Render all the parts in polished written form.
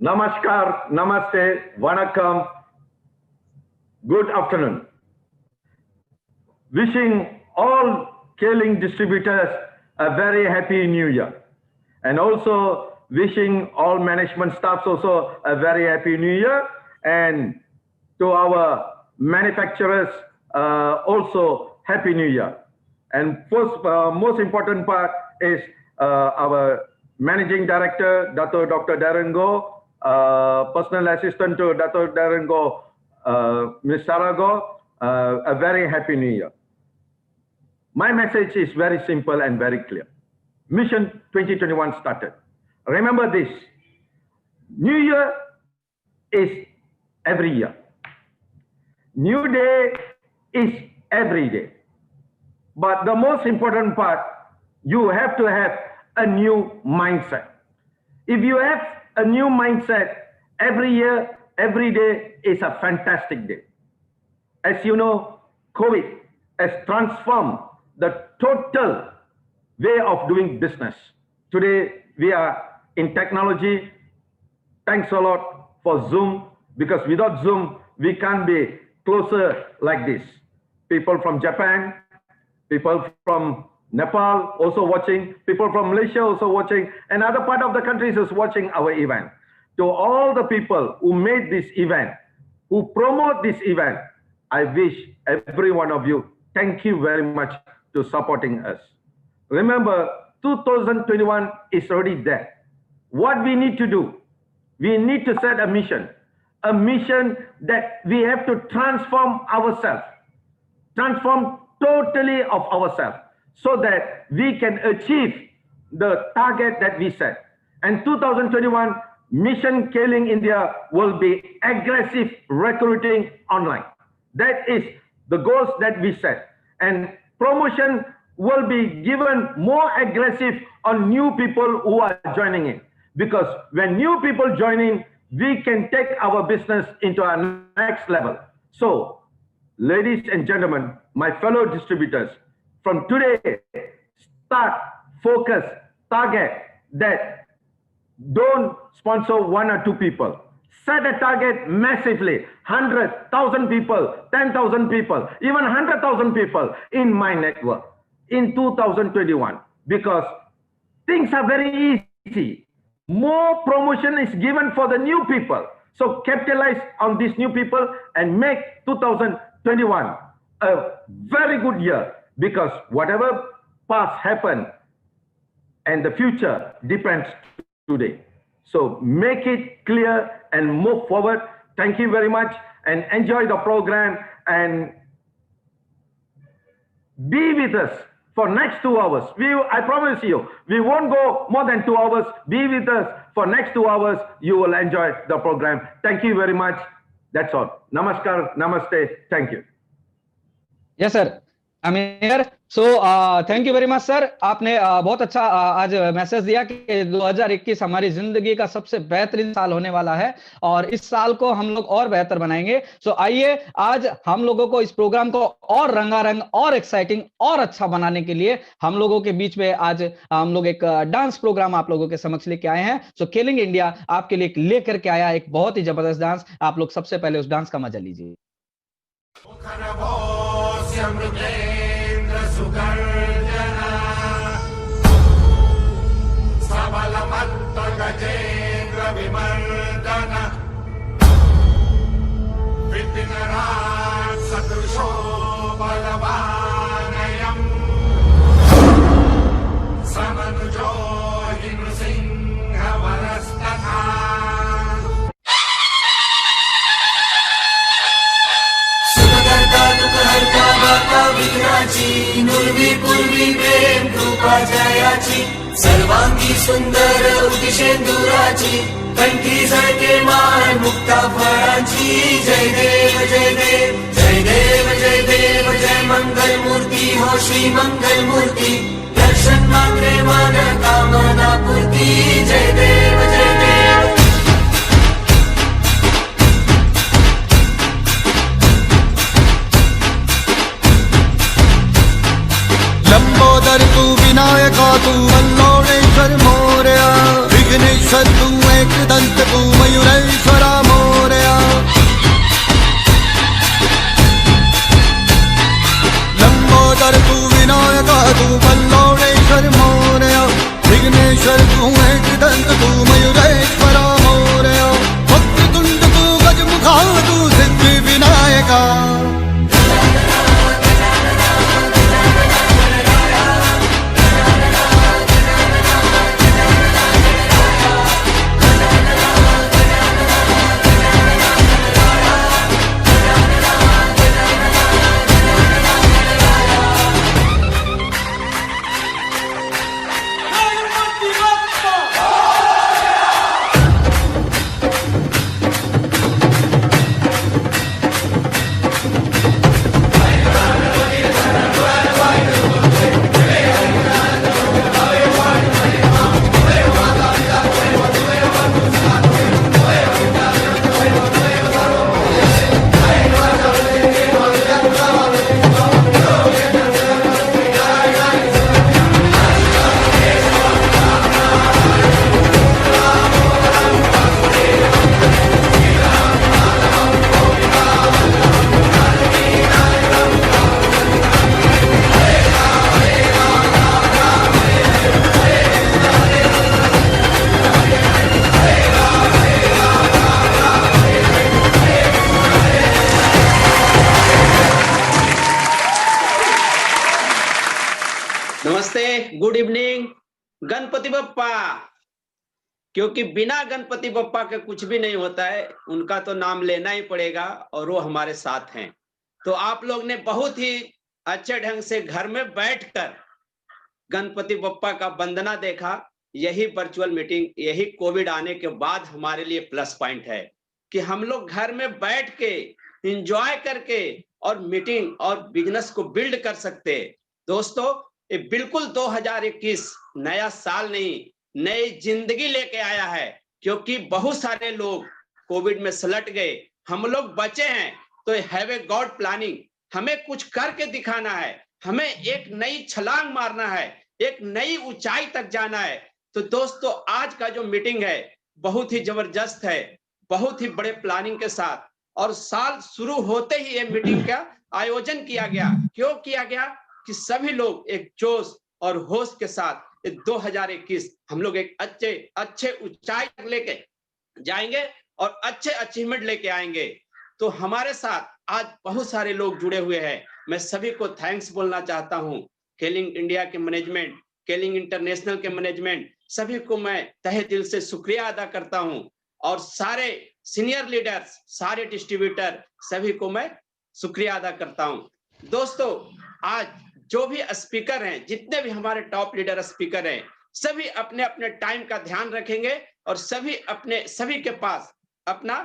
Namaskar, Namaste, Vanakkam, good afternoon. Wishing all K-Link distributors a very happy new year. And also wishing all management staffs also a very happy new year. And to our manufacturers also happy new year. And first, most important part is our Managing Director, Dr. Darren Goh, personal assistant to Dr. Darren Goh, Ms. Sarah Goh, a very happy new year. My message is very simple and very clear. Mission 2021 started. Remember this, New Year is every year. New Day is every day. But the most important part, you have to have a new mindset. If you have a new mindset, every year, every day is a fantastic day. As you know, COVID has transformed the total way of doing business. Today, we are in technology. Thanks a lot for Zoom, because without Zoom, we can't be closer like this. People from Japan, people from Nepal also watching, people from Malaysia also watching, and other part of the countries is watching our event. To all the people who made this event, who promote this event, I wish every one of you, thank you very much to supporting us. Remember, 2021 is already there. What we need to do, we need to set a mission that we have to transform ourselves, transform totally of ourselves, so that we can achieve the target that we set. And 2021, Mission K-Link India will be aggressive recruiting online. That is the goals that we set. And promotion will be given more aggressive on new people who are joining in. Because when new people join in, we can take our business into our next level. So, ladies and gentlemen, my fellow distributors, from today, start, focus, target that don't sponsor 1 or 2 people. Set a target massively, 100,000 people, 10,000 people, even 100,000 people in my network in 2021, because things are very easy. More promotion is given for the new people. So capitalize on these new people and make 2021 a very good year, because whatever past happened and the future depends today. So make it clear and move forward. Thank you very much and enjoy the program, and be with us for next 2 hours. I promise you, we won't go more than 2 hours. Be with us for next 2 hours. You will enjoy the program. Thank you very much. That's all. Namaskar, namaste. Thank you. Yes, sir. I'm here. So thank you very much, sir. आपने बहुत अच्छा आज message दिया कि 2021 हमारी जिंदगी का सबसे बेहतरीन साल होने वाला है और इस साल को हम लोग और बेहतर बनाएंगे। सो आइए आज हम लोगों को इस प्रोग्राम को और रंगारंग और एक्साइटिंग और अच्छा बनाने के लिए हम लोगों के बीच में आज हम लोग एक डांस प्रोग्राम आप लोगों के समक्ष लेके आए हैं। सो K-Link इंडिया आपके लिए लेकर के आया एक बहुत ही जबरदस्त डांस। आप लोग सबसे पहले उस डांस का मजा लीजिए। Gajendra Vimardana Vidinarat Satrusho Balavanayam Samanujo Hinusingha Varastaka Sumagarta Dukarta Baka Vigrachi Nurvi Purvi Prem Krupa Jayachi सर्वांगी सुंदर उदिशेंदुराची कंठी झळके माय मुक्ता फळाची जय देव जय देव जय देव जय देव जय मंगल मूर्ती हो श्री मंगल मूर्ती दर्शन मात्रे मन कामना पूर्ती जय देव जय देव लंबोदर तू विनायका तू वल्लोळेश्वर मोरया विघ्नेश्वर तू एक दंत तू मयूरेश्वरा मोरया, लंबोदर तू विनायका तू बल्लौरेश्वर मोरया, विघ्नेश्वर तू एक दंत तू मयूरेश्वरा मोरया, वक्रतुंड तू गजमुखा तू सिद्धि विनायका। नमस्ते, गुड इवनिंग। गणपति बप्पा, क्योंकि बिना गणपति बप्पा के कुछ भी नहीं होता है, उनका तो नाम लेना ही पड़ेगा और वो हमारे साथ हैं। तो आप लोग ने बहुत ही अच्छे ढंग से घर में बैठकर गणपति बप्पा का वंदना देखा। यही वर्चुअल मीटिंग, यही कोविड आने के बाद हमारे लिए प्लस पॉइंट है कि हम लोग घर में बैठ के एंजॉय करके और मीटिंग और बिजनेस को बिल्ड कर सकते। दोस्तों, ये बिल्कुल 2021 नया साल नहीं, नई जिंदगी लेके आया है, क्योंकि बहुत सारे लोग कोविड में सलट गए, हम लोग बचे हैं। तो हैव ए गॉड प्लानिंग, हमें कुछ करके दिखाना है, हमें एक नई छलांग मारना है, एक नई ऊंचाई तक जाना है। तो दोस्तों, आज का जो मीटिंग है बहुत ही जबरदस्त है, बहुत ही बड़े प्लानिंग के साथ, और साल शुरू होते ही ये मीटिंग का आयोजन किया गया। क्यों किया गया? कि सभी लोग एक जोश और होश के साथ 2021 हम लोग एक अच्छे ऊंचाई तक लेके जाएंगे और अच्छे अचीवमेंट लेके आएंगे। तो हमारे साथ आज बहुत सारे लोग जुड़े हुए हैं। मैं सभी को थैंक्स बोलना चाहता हूं। केलिंग इंडिया के मैनेजमेंट, केलिंग इंटरनेशनल के मैनेजमेंट, सभी को मैं तहे दिल से शुक्रिया अदा करता हूं, और सारे सीनियर लीडर्स, सारे डिस्ट्रीब्यूटर, सभी को मैं शुक्रिया अदा करता हूं। दोस्तों, आज जो भी स्पीकर हैं, जितने भी हमारे टॉप लीडर स्पीकर हैं, सभी अपने अपने टाइम का ध्यान रखेंगे और सभी के पास अपना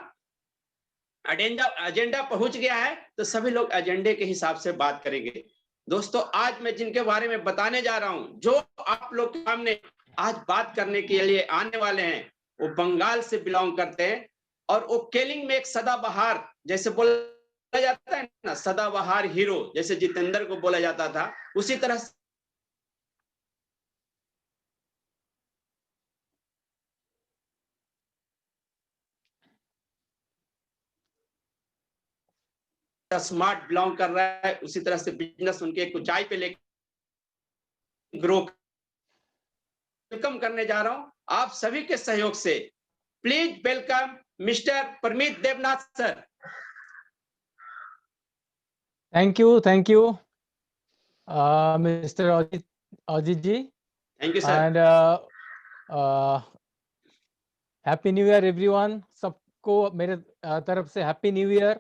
एजेंडा पहुंच गया है, तो सभी लोग एजेंडे के हिसाब से बात करेंगे। दोस्तों, आज मैं जिनके बारे में बताने जा रहा हूं, जो आप लोग के सामने आज बात करने के लिए आने वाले हैं, वो बंगाल से बिलोंग करते हैं, और वो केलिंग में एक सदाबहार, जैसे बोला जाता है ना, सदाबहार हीरो, जैसे जितेंद्र को बोला जाता था, उसी तरह स्मार्ट बिलोंग कर रहा है, उसी तरह से बिजनेस उनके एक ऊंचाई पे लेकर ग्रो। वेलकम करने जा रहा हूं आप सभी के सहयोग से। Please welcome mister Parmeet Devnath sir. Thank you, Mr. Ajit ji. Thank you sir. And happy new year everyone. सबको मेरे तरफ से हैप्पी न्यू ईयर।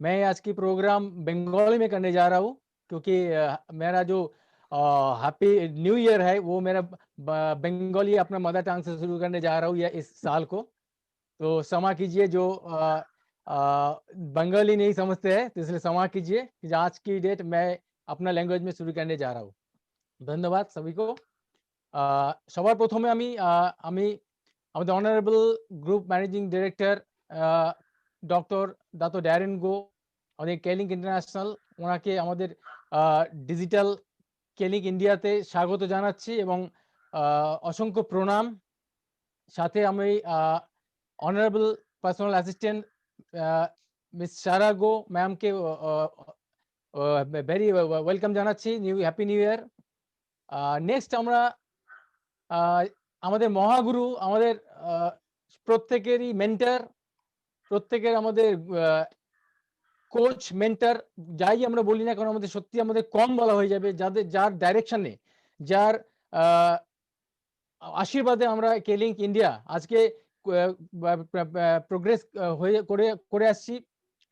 मैं आज की प्रोग्राम बंगाली में करने जा रहा हूँ, क्योंकि मेरा जो हैप्पी न्यू ईयर है वो मेरा बंगाली अपना मदर टंग से शुरू करने जा रहा हूँ या इस साल को। तो क्षमा कीजिए जो बंगाली नहीं समझते हैं, तो इसलिए क्षमा कीजिए कि आज की डेट मैं अपना लैंग्वेज में शुरू करने जा रहा हूँ। धन्यवाद सभी को। সবার প্রথমে আমি আমাদের honourable group managing director doctor Dato Darren Goh, আমাদের কেলিং ইন্টারন্যাশনাল, ওনাকে আমাদের ডিজিটাল কেলিং ইন্ডিয়াতে স্বাগত জানাচ্ছি এবং অসংখ্য প্রণাম। সাথে আমি honourable personal assistant miss Sarah Goh ম্যামকে ভেরি ওয়েলকাম জানাচ্ছি, হ্যাপি নিউ ইয়ার। নেক্সট আমরা আমাদের মহাগুরু, আমাদের প্রত্যেকেরই মেন্টর, প্রত্যেকের আমাদের কোচ মেন্টর, যাই আমরা বলি না কারণ আমাদের সত্যি আমাদের কম বলা হয়ে যাবে, যার ডাইরেকশনে, যার আশীর্বাদে আমরা কেলিংক ইন্ডিয়া আজকে প্রোগ্রেস করে আসছি।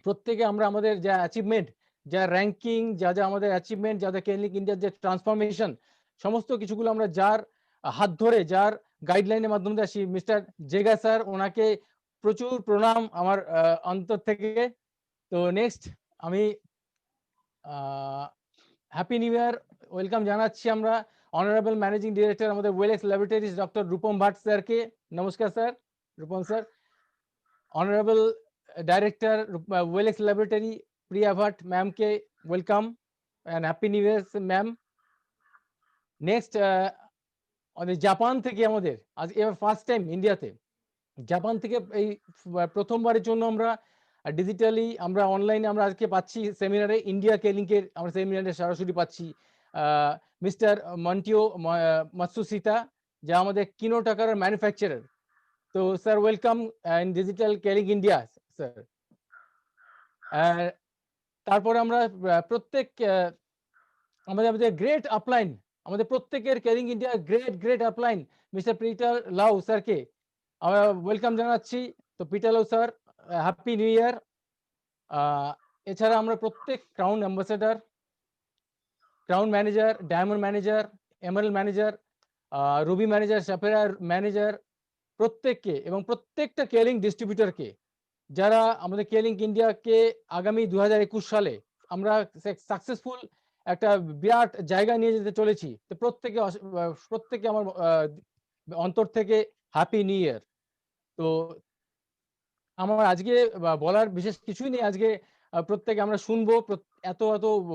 প্রত্যেকে আমরা আমাদের যা অ্যাচিভমেন্ট, যা র্যাঙ্কিং, যা আমাদের অ্যাচিভমেন্ট, যা কেলিংক ইন্ডিয়ার যে ট্রান্সফরমেশন, সমস্ত কিছুগুলো আমরা যার হাত ধরে, যার গাইডলাইনের মাধ্যমে আসি, মিস্টার জেগা স্যার, ওনাকে প্রচুর প্রণাম আমার অন্তর থেকে। তো নেক্সট আমি হ্যাপি নিউ ইয়ার ওয়েলকাম জানাচ্ছি আমরা অনারেবল ম্যানেজিং ডিরেক্টর আমাদের Wellex laboratories doctor Rupam Bhat স্যারকে। নমস্কার sir, Rupam sir. Honourable director Wellex laboratory Priya Bhat ম্যামকে welcome and happy new year ma'am. Next আমাদের জাপান থেকে, আমাদের আজ এবার ফার্স্ট টাইম ইন্ডিয়াতে, জাপান থেকে এই প্রথমবারের জন্য আমরা ডিজিটালি, আমরা অনলাইনে আমরা আজকে পাচ্ছি সেমিনারে, ইন্ডিয়া কেলিংকের আমরা সেমিনারে সরাসরি পাচ্ছি মিস্টার মন্টিও মাতসুশিতা, যা আমাদের কিনো টাকার ম্যানুফ্যাকচারার। তো sir welcome in digital killing India sir. তারপরে আমরা প্রত্যেক আমাদের গ্রেট আপলাইন, আমাদের প্রত্যেকের killing India great upline mister Peter লাউ স্যারকে আমরা ওয়েলকাম জানাচ্ছি। তো পিটার লাউ স্যার, হ্যাপি নিউ ইয়ার। এছাড়া আমরা প্রত্যেক crown ambassador, crown manager, diamond manager, emerald manager, ruby manager, sapphire manager, প্রত্যেককে এবং প্রত্যেকটা কেলিং ডিস্ট্রিবিউটরকে, যারা আমাদের কেলিং ইন্ডিয়াকে আগামী 2021 সালে আমরা সাকসেসফুল একটা বিরাট জায়গা নিয়ে যেতে চলেছি। তো প্রত্যেকে আমার অন্তর থেকে হ্যাপি নিউ ইয়ার। তো আমার আজকে বলার বিশেষ কিছুই নেই। আজকে প্রত্যেকে আমরা শুনবো, এত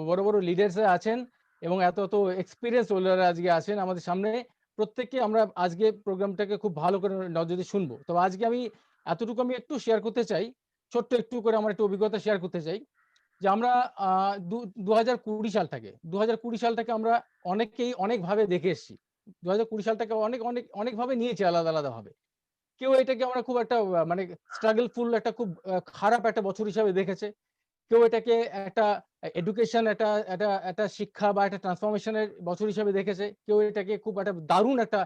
বড় বড় লিডার্স আছেন এবং এত এক্সপিরিয়েন্স হোল্ডাররা আজকে আছেন আমাদের সামনে। প্রত্যেককে আমরা আজকে প্রোগ্রামটাকে খুব ভালো করে নজরে শুনবো। তো আজকে আমি এতটুকু আমি একটু শেয়ার করতে চাই, ছোট্ট একটু করে আমার একটু অভিজ্ঞতা শেয়ার করতে চাই, যে আমরা 2020 সালটাকে আমরা অনেকেই অনেকভাবে দেখে এসেছি। 2020 সালটাকে অনেকভাবে নিয়েছি আলাদা আলাদা ভাবে। কেউ এটাকে আমরা খুব একটা মানে স্ট্রাগলফুল, একটা খুব খারাপ একটা বছর হিসাবে দেখেছে। কেউ এটাকে একটা এডুকেশন, একটা শিক্ষা বা একটা ট্রান্সফরমেশনের বছর হিসাবে দেখেছে। কেউ এটাকে খুব একটা দারুণ একটা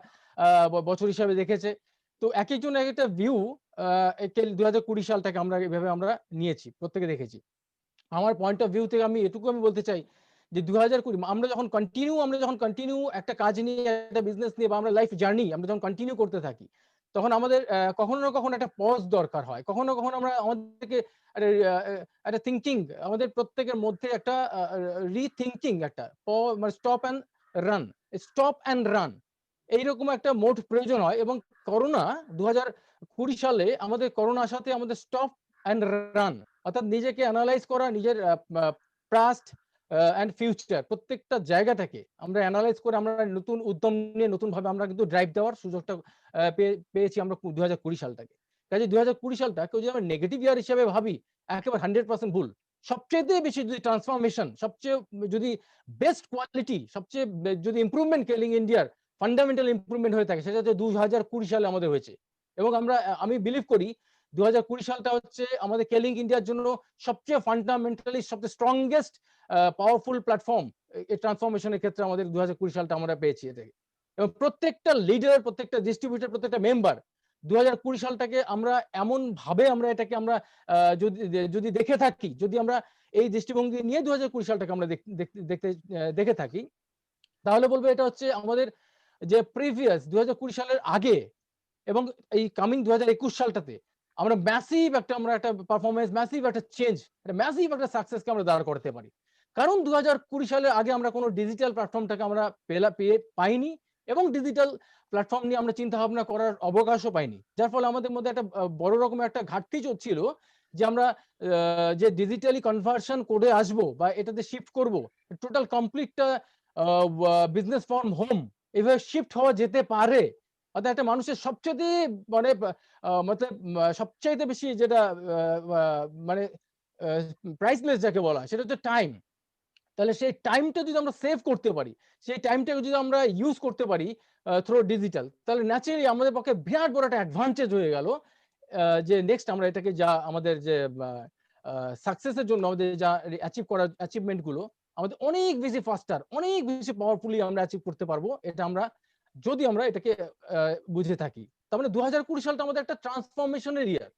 বছর হিসাবে দেখেছে। তো এক একজন এক একটা ভিউ 2020 সালটাকে আমরা এভাবে আমরা নিয়েছি, প্রত্যেকে দেখেছি। আমার পয়েন্ট অফ ভিউ থেকে আমি এটুকু বলতে চাই যে 2020 আমরা যখন কন্টিনিউ একটা কাজ নিয়ে, একটা বিজনেস নিয়ে বা আমরা লাইফ জার্নি আমরা যখন কন্টিনিউ করতে থাকি, তখন আমাদের কখনো না কখনো একটা পজ দরকার হয়। কখনো না কখনো আমরা আমাদেরকে একটা থিঙ্কিং, আমাদের প্রত্যেকের মধ্যে একটা রিথিঙ্কিং, একটা স্টপ অ্যান্ড রান, এইরকম একটা মোড প্রয়োজন হয়। এবং করোনা 2020 সালে আমাদের করোনার সাথে আমাদের স্টপ অ্যান্ড রান, অর্থাৎ নিজেকে অ্যানালাইজ করা, নিজের পাস্ট অ্যান্ড ফিউচার প্রত্যেকটা জায়গাটাকে আমরা অ্যানালাইজ করে আমরা নতুন উদ্যম নিয়ে নতুন ভাবে আমরা কিন্তু ড্রাইভ দেওয়ার সুযোগটা পেয়েছি আমরা 2020 সালটাকে। কাজে 2020 সালটা কেউ যদি আমরা নেগেটিভ ইয়ার হিসেবে ভাবি, একেবারে 100% ভুল। সবচেয়ে বেশি যদি ট্রান্সফরমেশন, সবচেয়ে যদি বেস্ট কোয়ালিটি, সবচেয়ে যদি ইমপ্রুভমেন্ট কেলিং ইন্ডিয়ার ফান্ডামেন্টাল ইমপ্রুভমেন্ট হয়ে থাকে, সেটা হচ্ছে 2020 সালে আমাদের হয়েছে। এবং আমি বিলিভ করি 2020 সালটা হচ্ছে আমাদের কেলিং ইন্ডিয়ার জন্য সবচেয়ে ফান্ডামেন্টালি সবচেয়ে স্ট্রংগেস্ট পাওয়ারফুল প্ল্যাটফর্ম এই ট্রান্সফরমেশনের ক্ষেত্রে আমাদের 2020 সালটা আমরা পেয়েছি এটাকে। এবং প্রত্যেকটা লিডার, প্রত্যেকটা ডিস্ট্রিবিউটর, প্রত্যেকটা মেম্বার 2020 সালটাকে আমরা এমন ভাবে আমরা এটাকে আমরা যদি দেখে থাকি, যদি আমরা এই দৃষ্টিভঙ্গি নিয়ে 2020 সালটাকে আমরা দেখে থাকি, তাহলে বলবো এটা হচ্ছে আমাদের যে প্রিভিয়াস 2020 সালের আগে এবং এই কামিং 2021 সালটাতে আমরা ম্যাসিভ একটা পারফরমেন্স, ম্যাসিভ একটা চেঞ্জ, একটা ম্যাসিভ একটা সাকসেসকে আমরা দাঁড় করতে পারি। কারণ 2020 সালের আগে আমরা কোনো ডিজিটাল প্ল্যাটফর্মটাকে আমরা পাইনি এবং ডিজিটাল প্ল্যাটফর্ম নিয়ে আমরা চিন্তা ভাবনা করার অবকাশও পাইনি। যার ফলে আমাদের মধ্যে একটা বড় রকমের একটা ঘাটতি ছিল যে আমরা যে ডিজিটালি কনভার্সন করে আসবো বা এটাতে শিফট করব, টোটাল কমপ্লিটটা বিজনেস ফ্রম হোম এভাবে শিফট হওয়া যেতে পারে, অর্থাৎ একটা মানুষের সবচেয়ে মানে মতলব সবচাইতে বেশি যেটা মানে প্রাইসলেস যাকে বলা হয়, সেটা হচ্ছে টাইম। তাহলে সেই টাইমটা যদি আমরা সেভ করতে পারি, সেই টাইমটাকে যদি আমরা ইউজ করতে পারি থ্রু ডিজিটাল, তাহলে ন্যাচারালি আমাদের পক্ষে বিরাট বড় একটা অ্যাডভান্টেজ হয়ে গেল। যে নেক্সট আমরা এটাকে যা আমাদের যে সাকসেসের জন্য আমাদের যা অ্যাচিভ করার অ্যাচিভমেন্ট গুলো আমাদের অনেক বেশি ফাস্টার, অনেক বেশি পাওয়ারফুলি আমরা অ্যাচিভ করতে পারবো, এটা আমরা যদি আমরা এটাকে বুঝে থাকি। তার মানে 2020 সালটা আমাদের একটা ট্রান্সফরমেশনের ইয়ার।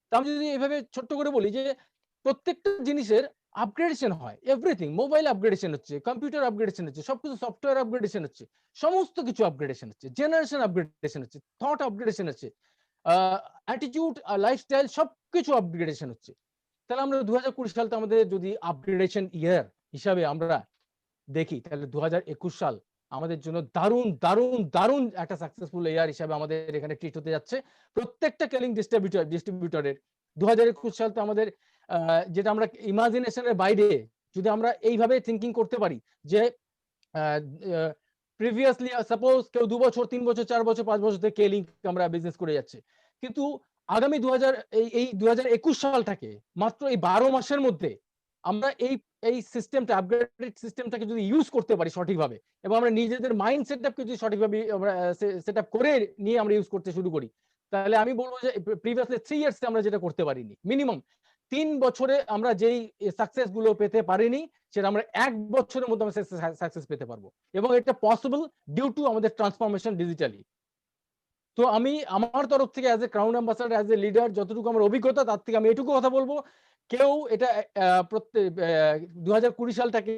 তা আমি যদি এভাবে ছোট্ট করে বলি যে প্রত্যেকটা জিনিসের আপগ্রেডেশন হয়, এভরিথিং, মোবাইল আপগ্রেডেশন হচ্ছে, কম্পিউটার আপগ্রেডেশন হচ্ছে, সবকিছু সফটওয়্যার আপগ্রেডেশন হচ্ছে, সমস্ত কিছু আপগ্রেডেশন হচ্ছে, জেনারেশন আপগ্রেডেশন হচ্ছে, থট আপগ্রেডেশন হচ্ছে, অ্যাটিটিউড, লাইফস্টাইল সবকিছু আপগ্রেডেশন হচ্ছে। তাহলে আমরা 2020 সালটা আমাদের যদি আপগ্রেডেশন ইয়ার হিসাবে আমরা দেখি, তাহলে 2021 সাল আমাদের জন্য দারুণ দারুণ দারুণ একটা সাকসেসফুল ইয়ার হিসাবে আমাদের এখানে ট্রিট হতে যাচ্ছে প্রত্যেকটা কেলিং ডিস্ট্রিবিউটরের। 2021 সালটা আমাদের যেটা আমরা ইমাজিনেশনের বাইরে যদি আমরা এইভাবে থিঙ্কিং করতে পারি যে প্রিভিয়াসলি সাপোজ কেউ 2 বছর 3 বছর 4 বছর 5 বছর থেকে কেলিং আমরা বিজনেস করে যাচ্ছে, কিন্তু আগামী 2021 সালটাকে মাত্র এই 12 মাসের মধ্যে আমরা এই সিস্টেমটা, আপগ্রেডেড সিস্টেমটাকে যদি ইউজ করতে পারি সঠিকভাবে, এবং আমরা নিজেদের মাইন্ড সেটআপকে যদি সঠিকভাবে আমরা সেটআপ করে নিয়ে আমরা ইউজ করতে শুরু করি, তাহলে আমি বলবো যে প্রিভিয়াসলি 3 ইয়ার্স আমরা যেটা করতে পারিনি, মিনিমাম 3 বছরে আমরা যেই সাকসেস গুলো পেতে পারিনি, সেটা আমরা 1 বছরের মধ্যে আমরা সাকসেস পেতে পারবো, এবং এটা পসিবল ডিউ টু আমাদের ট্রান্সফরমেশন ডিজিটালি। তো আমি আমার তরফ থেকে as a crown ambassador, as a leader, যতটুকু আমার অভিজ্ঞতা তার থেকে আমি এটুকু কথা বলবো, কেউ এটা প্রত্যেক 2020 সালটাকে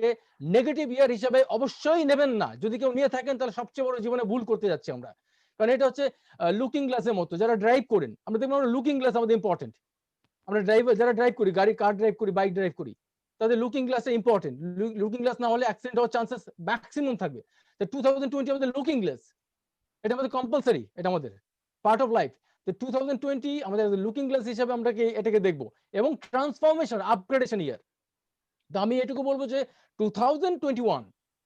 নেগেটিভ ইয়ার হিসেবে অবশ্যই নেবেন না। যদি কেউ নিয়ে থাকেন তাহলে সবচেয়ে বড় জীবনে ভুল করতে যাচ্ছি আমরা, কারণ এটা হচ্ছে লুকিং গ্লাসের মতো। যারা ড্রাইভ করেন, আমরা দেখবেন আমরা লুকিং গ্লাস আমাদের ইম্পর্টেন্ট। আমরা যারা ড্রাইভ করি, কার ড্রাইভ করি, বাইক ড্রাইভ করি, তাদের লুকিং গ্লাসটা ইম্পর্টেন্ট। লুকিং গ্লাস না হলে অ্যাক্সিডেন্ট হওয়ার চান্সেস ম্যাক্সিমাম থাকবে। 2020 আমাদের লুকিং গ্লাস, এটা আমাদের কম্পালসারি, এটা আমাদের পার্ট অফ লাইফ। 2020 আমাদের লুকিং গ্লাস হিসেবে আমরা এটাকে দেখবো, এবং ট্রান্সফরমেশন আপগ্রেডেশন ইয়ার। তো আমি এটুকু বলবো যে 2021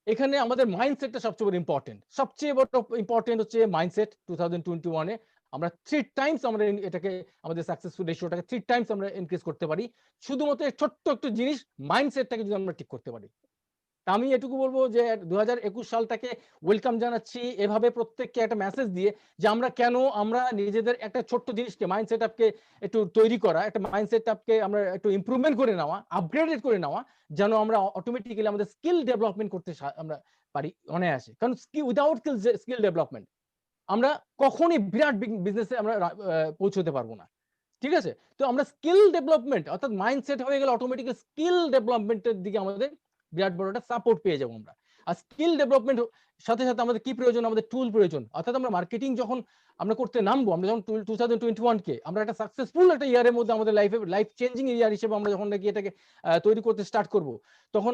এখানে আমাদের মাইন্ডসেটটা সবচেয়ে বড় ইম্পর্টেন্ট, সবচেয়ে বড় ইম্পর্টেন্ট হচ্ছে মাইন্ডসেট। 2021 এ আমরা 3 টাইমস আমরা এটাকে আমাদের সাকসেসফুল রেশিওটাকে 3 টাইমস আমরা ইনক্রিজ করতে পারি, শুধুমাত্র ছোট্ট একটু জিনিস মাইন্ডসেটটাকে যদি আমরা ঠিক করতে পারি। আমি এটুকু বলবো যে 2021 সালটাকে ওয়েলকাম জানাচ্ছি, এভাবে প্রত্যেককে একটা মেসেজ দিয়ে যে আমরা নিজেদের একটা ছোট্ট জিনিসকে, মাইন্ডসেট আপকে একটু তৈরি করা, একটা মাইন্ডসেট আপকে আমরা একটু ইমপ্রুভমেন্ট করে নেওয়া, আপগ্রেডেড করে নেওয়া, যেন আমরা অটোমেটিক্যালি আমাদের স্কিল ডেভেলপমেন্ট করতে আমরা পারি অনায়াসে। কারণ উইদাউট স্কিল ডেভেলপমেন্ট আমরা কখনই বিরাট বিজনেসে আমরা পৌঁছতে পারবো না, ঠিক আছে? তো আমরা স্কিল ডেভেলপমেন্ট, অর্থাৎ মাইন্ডসেট হয়ে গেলে অটোমেটিক্যালি স্কিল ডেভেলপমেন্টের দিকে আমাদের বিরাট বড় একটা সাপোর্ট পেয়ে যাবো আমরা। আর স্কিল ডেভেলপমেন্ট সাথে সাথে আমাদের কি প্রয়োজন? আমাদের টুল প্রয়োজন। অর্থাৎ আমরা মার্কেটিং যখন আমরা করতে নামবো, আমরা যখন 2021 কে আমরা একটা সাকসেসফুল একটা ইয়ারের মধ্যে আমাদের লাইফ চেঞ্জিং ইয়ার হিসেবে আমরা যখন নাকি এটাকে তৈরি করতে স্টার্ট করব, তখন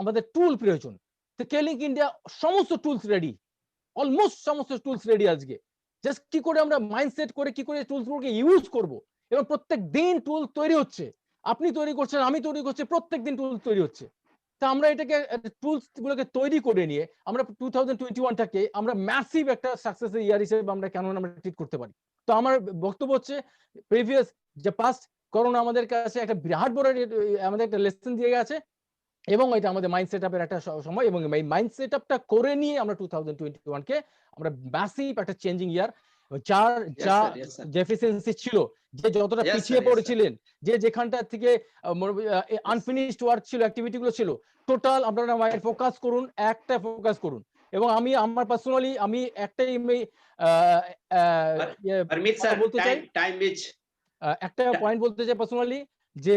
আমাদের টুল প্রয়োজন। তো কেলিং ইন্ডিয়া সমস্ত টুলস রেডি, অলমোস্ট সমস্ত টুলস রেডি আজকে। জাস্ট কি করে আমরা মাইন্ডসেট করে কি করে টুলসগুলোকে ইউজ করব, এবং প্রত্যেক দিন টুল তৈরি হচ্ছে, আপনি তৈরি করছেন, আমি তৈরি করছি, প্রত্যেক দিন টুল তৈরি হচ্ছে। তা আমরা এটাকে টুলস গুলোকে তৈরি করে নিয়ে আমরা 2021টাকে আমরা ম্যাসিভ একটা সাকসেসের ইয়ার হিসেবে আমরা কেন আমরা ট্রিট করতে পারি। তো আমার বক্তব্য হচ্ছে প্রিভিয়াস যে পাস্ট করোনা আমাদের কাছে একটা বিরাট বড় আমাদের একটা লেসন দিয়ে গেছে, এবং এটা আমাদের মাইন্ড সেটআপের একটা সময়, এবং এই মাইন্ড সেটআপটা করে নিয়ে আমরা 2021 কে আমরা ম্যাসিভ একটা চেঞ্জিং ইয়ার, যা ডেফিসিয়েন্সি ছিল, যে যতটা পিছিয়ে পড়েছিলেন, যে যেখানটা থেকে আনফিনিশড ওয়ার্ক ছিল, অ্যাক্টিভিটি গুলো ছিল, টোটাল আপনারা মাইন্ড ফোকাস করুন, একটা ফোকাস করুন। এবং আমি আমার পার্সোনালি আমি একটাই বলতে চাই, একটা পয়েন্ট বলতে চাই পার্সোনালি, যে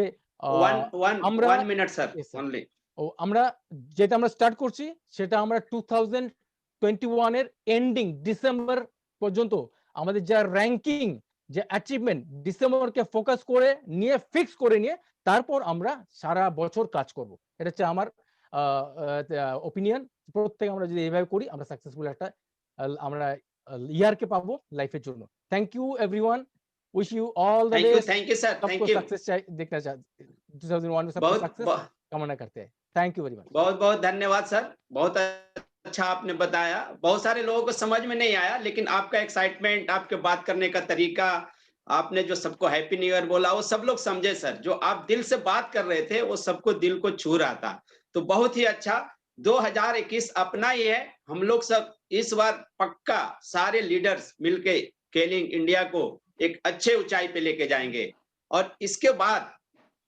আমরা যেটা আমরা স্টার্ট করছি সেটা আমরা 2021 এর এন্ডিং ডিসেম্বর পর্যন্ত আমাদের যা র্যাঙ্কিং, যে অ্যাচিভমেন্ট, ডিসেম্বরকে ফোকাস করে নিয়ে ফিক্স করে নিয়ে তারপর আমরা সারা বছর কাজ করব। এটা হচ্ছে আমার ওপিনিয়ন। প্রত্যেক আমরা যদি এইভাবে করি আমরা সাকসেসফুল একটা আমরা ইয়ারকে পাবো লাইফের জন্য। Thank you everyone, wish you all the best। thank you sir, thank you। Success देखना चाहते 2001 में सबको सक्सेस कामना करते हैं। Thank you very much. बहुत बहुत धन्यवाद सर, बहुत अच्छा अच्छा आपने बताया। बहुत सारे लोगों को समझ में नहीं आया, लेकिन आपका एक्साइटमेंट, आपके बात करने का तरीका, आपने जो सबको हैप्पी न्यू ईयर बोला, वो सब लोग समझे सर। जो आप दिल से बात कर रहे थे, वो सबको दिल को छू रहा था। तो बहुत ही अच्छा। 2021 अपना ही है। हम लोग सब इस बार पक्का सारे लीडर्स मिलके स्केलिंग इंडिया को एक अच्छे ऊंचाई पे लेके जाएंगे। और इसके बाद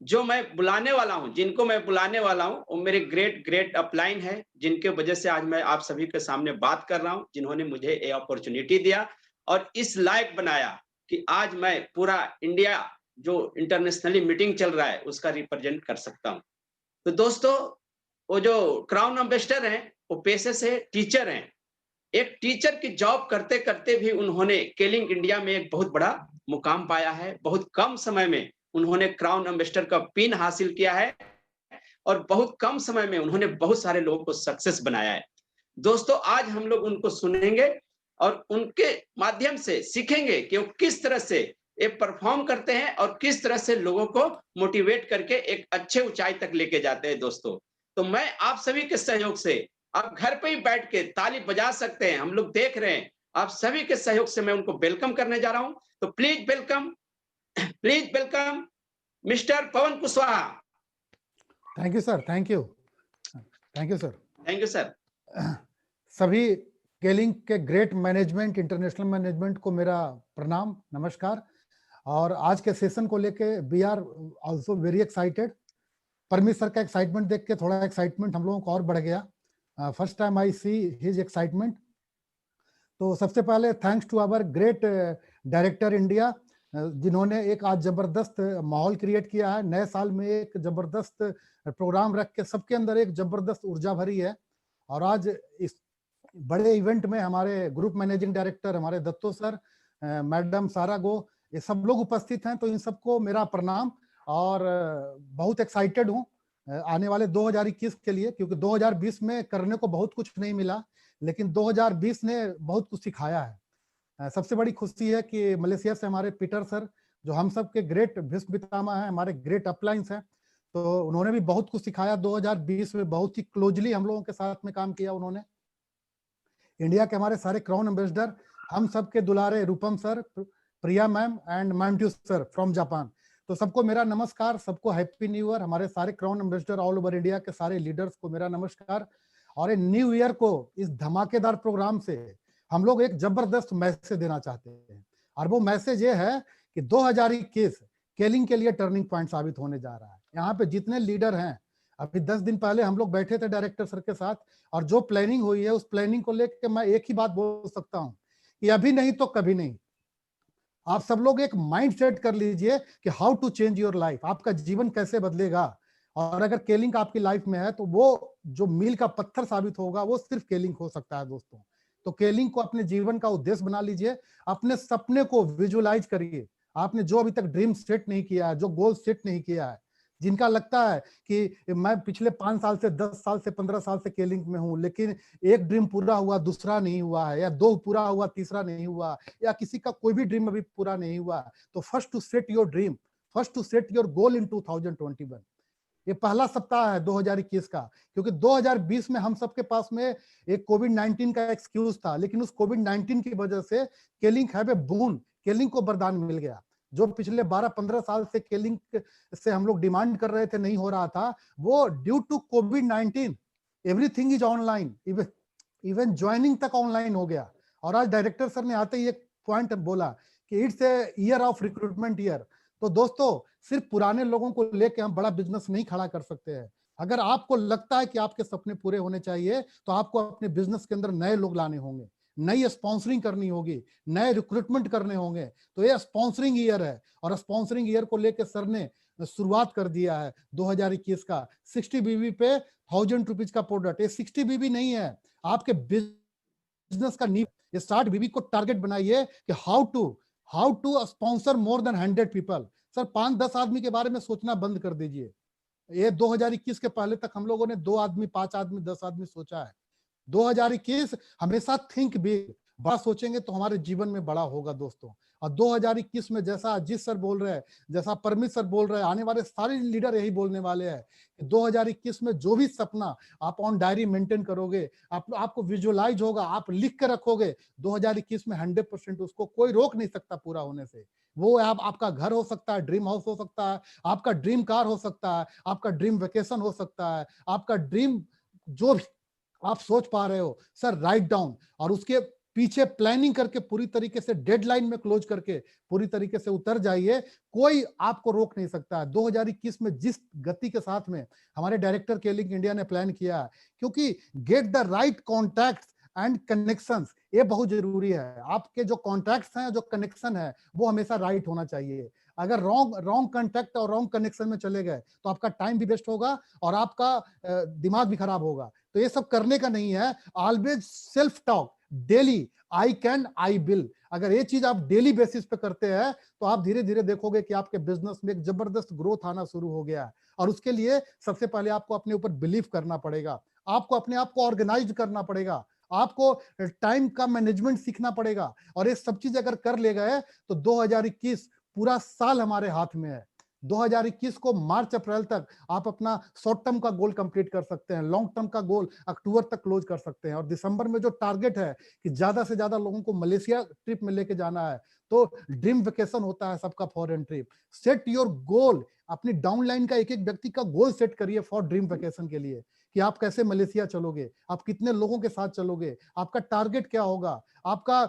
जो मैं बुलाने वाला हूं, जिनको मैं बुलाने वाला हूं, वो मेरे ग्रेट ग्रेट अपलाइन है, जिनके वजह से आज मैं आप सभी के सामने बात कर रहा हूं, जिन्होंने मुझे ये अपॉर्चुनिटी दिया और इस लायक बनाया कि आज मैं पूरा इंडिया जो इंटरनेशनली मीटिंग चल रहा है उसका रिप्रेजेंट कर सकता हूं। तो दोस्तों, वो जो क्राउन एम्बेसडर हैं, वो पेशे से टीचर हैं। एक टीचर की जॉब करते करते भी उन्होंने स्केलिंग इंडिया में एक बहुत बड़ा मुकाम पाया है। बहुत कम समय में उन्होंने क्राउन एम्बेसडर का पिन हासिल किया है और बहुत कम समय में उन्होंने बहुत सारे लोगों को सक्सेस बनाया है। दोस्तों, आज हम लोग उनको सुनेंगे और उनके माध्यम से सीखेंगे कि वो किस तरह से ये परफॉर्म करते हैं और किस तरह से लोगों को मोटिवेट करके एक अच्छे ऊंचाई तक लेके जाते हैं। दोस्तों, तो मैं आप सभी के सहयोग से, आप घर पे ही बैठ के ताली बजा सकते हैं, हम लोग देख रहे हैं, आप सभी के सहयोग से मैं उनको वेलकम करने जा रहा हूं। तो please welcome mister Pawan Kushwaha. Thank you sir, thank you sir. Thank you sir. सभी स्केलिंग के ग्रेट मैनेजमेंट, इंटरनेशनल मैनेजमेंट को मेरा प्रणाम, नमस्कार। और आज के सेशन को लेके we are also very excited. Parmit sir का एक्साइटमेंट देख के थोड़ा एक्साइटमेंट हम लोगों को और बढ़ गया। First time I see his excitement. तो सबसे पहले thanks to our great director India, जिन्होंने एक आज जबरदस्त माहौल क्रिएट किया है। नए साल में एक जबरदस्त प्रोग्राम रख के सबके अंदर एक जबरदस्त ऊर्जा भरी है। और आज इस बड़े इवेंट में हमारे ग्रुप मैनेजिंग डायरेक्टर, हमारे दत्तो सर, मैडम सारा गो, ये सब लोग उपस्थित हैं। तो इन सबको मेरा प्रणाम। और बहुत एक्साइटेड हूँ आने वाले 2021 के लिए, क्योंकि 2020 में करने को बहुत कुछ नहीं मिला, लेकिन 2020 ने बहुत कुछ सिखाया है। सबसे बड़ी खुशी है कि मलेशिया से हमारे पीटर सर, जो हम सब के ग्रेट भीष्म पितामह हैं, हमारे ग्रेट अपलाइंस हैं, तो उन्होंने भी बहुत कुछ सिखाया। 2020 में बहुत ही क्लोजली हम लोगों के साथ में काम किया उन्होंने। इंडिया के हमारे सारे क्राउन एम्बेसडर, हम सब के दुलारे Rupam sir, Priya ma'am and Matthew sir from Japan, तो सबको मेरा नमस्कार, सबको हैप्पी न्यू ईयर। हमारे सारे crown ambassador all over India के सारे लीडर्स को मेरा नमस्कार। और न्यू ईयर को इस धमाकेदार प्रोग्राम से हम लोग एक जबरदस्त मैसेज देना चाहते हैं। और वो मैसेज ये है कि 2021 स्केलिंग के लिए टर्निंग पॉइंट साबित होने जा रहा है। यहाँ पे जितने लीडर हैं, अभी 10 दिन पहले हम लोग बैठे थे डायरेक्टर सर के साथ, और जो प्लानिंग हुई है उस प्लानिंग को लेकर मैं एक ही बात बोल सकता हूँ कि अभी नहीं तो कभी नहीं। आप सब लोग एक माइंड सेट कर लीजिए कि how to change your life, आपका जीवन कैसे बदलेगा। और अगर स्केलिंग आपकी लाइफ में है तो वो जो मील का पत्थर साबित होगा वो सिर्फ स्केलिंग हो सकता है दोस्तों। तो स्केलिंग को अपने जीवन का उद्देश्य बना लीजिए, अपने सपने को विजुअलाइज करिए। आपने जो अभी तक ड्रीम सेट नहीं किया है, जो गोल सेट नहीं किया है, जिनका लगता है कि मैं पिछले 5 साल से, 10 साल से, 15 साल से स्केलिंग में हूं, लेकिन एक ड्रीम पूरा हुआ, दूसरा नहीं हुआ है, या 2 पूरा हुआ, तीसरा नहीं हुआ, या किसी का कोई भी ड्रीम अभी पूरा नहीं हुआ, तो first to set your dream, first to set your goal in 2021। ये पहला सप्ताह है 2021 का, क्योंकि 2020 में हम सबके पास में एक कोविड-19 का एक्सक्यूज था, लेकिन उस कोविड-19 की वजह से scaling have a boon, scaling को वरदान मिल गया। जो पिछले 12-15 साल से स्केलिंग से हम लोग डिमांड कर रहे थे, नहीं हो रहा था, वो ड्यू टू कोविड-19 everything is online, even joining तक ऑनलाइन हो गया। और आज डायरेक्टर सर ने आते ही एक पॉइंट बोला कि it's a year of recruitment year. तो दोस्तों, सिर्फ पुराने लोगों को लेके हम बड़ा बिजनेस नहीं खड़ा कर सकते हैं। अगर आपको लगता है कि आपके सपने पूरे होने चाहिए, तो आपको अपने बिजनेस के अंदर नए लोग लाने होंगे, नई स्पॉन्सरिंग करनी होगी, नए रिक्रूटमेंट करने होंगे। तो ये स्पॉन्सरिंग ईयर है, और स्पॉन्सरिंग ईयर को लेकर सर ने शुरुआत कर दिया है 2021 का। 60 बीबी पे 1000 रुपीज का प्रोडक्ट। ये 60 बीबी नहीं है, आपके बिजनेस का नींव। ये 60 बीबी को टारगेट बनाइए कि how to sponsor more than 100 people. Sir 5-10 आदमी के बारे में सोचना बंद कर दीजिए। ये 2021 के पहले तक हम लोगों ने 2 आदमी, 5 आदमी, 10 आदमी सोचा है। 2021 हमेशा थिंक बिग, बड़ा सोचेंगे तो हमारे जीवन में बड़ा होगा दोस्तों। और 2021 में जैसा अजीत सर बोल रहे हैं, जैसा परमित सर बोल रहे हैं, आने वाले सारे लीडर यही बोलने वाले हैं कि 2021 में जो भी सपना आप ऑन डायरी मेंटेन करोगे, आपको विजुअलाइज होगा, आप लिख के रखोगे, 2021 में 100% उसको कोई रोक नहीं सकता पूरा होने से। वो आपका घर हो सकता है, ड्रीम हाउस हो सकता है, आपका ड्रीम कार हो सकता है, आपका ड्रीम वेकेशन हो सकता है, आपका ड्रीम जो भी आप सोच पा रहे हो सर, राइट डाउन और उसके पीछे प्लानिंग करके पूरी तरीके से डेडलाइन में क्लोज करके पूरी तरीके से उतर जाइए, कोई आपको रोक नहीं सकता है। 2021 में जिस गति के साथ में हमारे डायरेक्टर केलिंग इंडिया ने प्लान किया है, क्योंकि get the right contacts and connections, ये बहुत जरूरी है। आपके जो कॉन्टैक्ट्स हैं, जो कनेक्शन है, वो हमेशा राइट होना चाहिए। अगर रॉन्ग कॉन्टैक्ट और रॉन्ग कनेक्शन में चले गए तो आपका टाइम भी वेस्ट होगा और आपका दिमाग भी खराब होगा। तो ये सब करने का नहीं है। Always self talk daily, I can, I will. अगर ये चीज आप डेली बेसिस पे करते हैं तो आप धीरे धीरे देखोगे कि आपके बिजनेस में एक जबरदस्त ग्रोथ आना शुरू हो गया है। और उसके लिए सबसे पहले आपको अपने ऊपर बिलीव करना पड़ेगा, आपको अपने आप को ऑर्गेनाइज करना पड़ेगा, आपको टाइम का मैनेजमेंट सीखना पड़ेगा। और ये सब चीज अगर कर ले गए तो 2021 पूरा साल हमारे हाथ में है। 2021 को मार्च अप्रैल तक आप अपना शॉर्ट टर्म का गोल कंप्लीट कर सकते हैं, लॉन्ग टर्म का गोल अक्टूबर तक क्लोज कर सकते हैं। और दिसंबर में जो टारगेट है कि ज्यादा से ज्यादा लोगों को मलेशिया ट्रिप में लेके जाना है, तो ड्रीम वेकेशन होता है सबका फॉरेन ट्रिप। सेट योर गोल, अपनी डाउनलाइन का एक एक व्यक्ति का गोल सेट करिए फॉर ड्रीम वेकेशन के लिए, कि आप कैसे मलेशिया चलोगे, आप कितने लोगों के साथ चलोगे, आपका टारगेट क्या होगा, आपका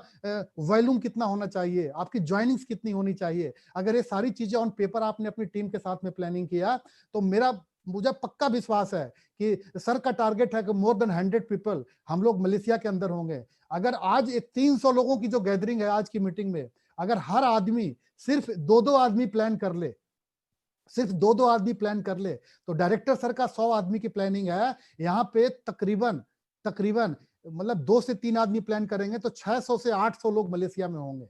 वॉल्यूम कितना होना चाहिए, आपकी ज्वाइनिंग्स कितनी होनी चाहिए। अगर ये सारी चीजें ऑन पेपर आपने अपनी टीम के साथ में प्लानिंग किया तो मुझे पक्का विश्वास है कि सर का टारगेट है कि मोर देन 100 पीपल हम लोग मलेशिया के अंदर होंगे। अगर आज 300 लोगों की जो गैदरिंग है आज की मीटिंग में, अगर हर आदमी सिर्फ 2-2 आदमी प्लान कर ले, सिर्फ 2-2 आदमी प्लान कर ले, तो डायरेक्टर सर का 100 आदमी की प्लानिंग है। यहाँ पे तकरीबन मतलब 2 से 3 आदमी प्लान करेंगे तो 600 से 800 लोग मलेशिया में होंगे।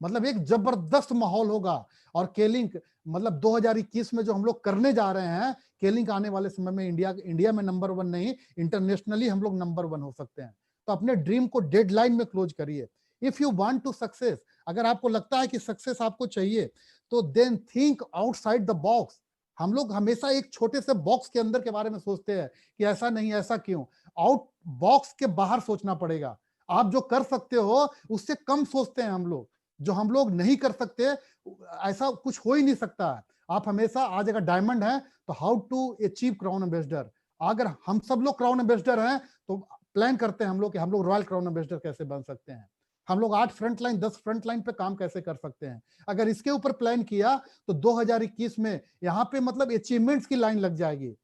मतलब एक जबरदस्त माहौल होगा। और केलिंग मतलब 2021 में जो हम लोग करने जा रहे हैं, केलिंग आने वाले समय में इंडिया में नंबर 1 नहीं, इंटरनेशनली हम लोग नंबर 1 हो सकते हैं। तो अपने ड्रीम को डेडलाइन में क्लोज करिए। If you want to success, अगर आपको लगता है कि सक्सेस आपको चाहिए, तो then think outside the box. हम लोग हमेशा एक छोटे से बॉक्स के अंदर के बारे में सोचते हैं कि ऐसा नहीं, ऐसा क्यों। आउट बॉक्स के बाहर सोचना पड़ेगा। आप जो कर सकते हो उससे कम सोचते हैं हम लोग, जो हम लोग नहीं कर सकते ऐसा कुछ हो ही नहीं सकता है। आप हमेशा, आज अगर डायमंड है तो how to achieve crown ambassador. अगर हम सब लोग क्राउन एम्बेसडर हैं तो प्लान करते हैं हम लोग कि हम लोग रॉयल क्राउन एम्बेसडर कैसे बन सकते हैं, हम लोग 8 फ्रंट लाइन 10 फ्रंट लाइन पे काम कैसे कर सकते हैं। अगर इसके ऊपर प्लान किया तो 2021 में यहाँ पे मतलब अचीवमेंट्स की लाइन लग जाएगी।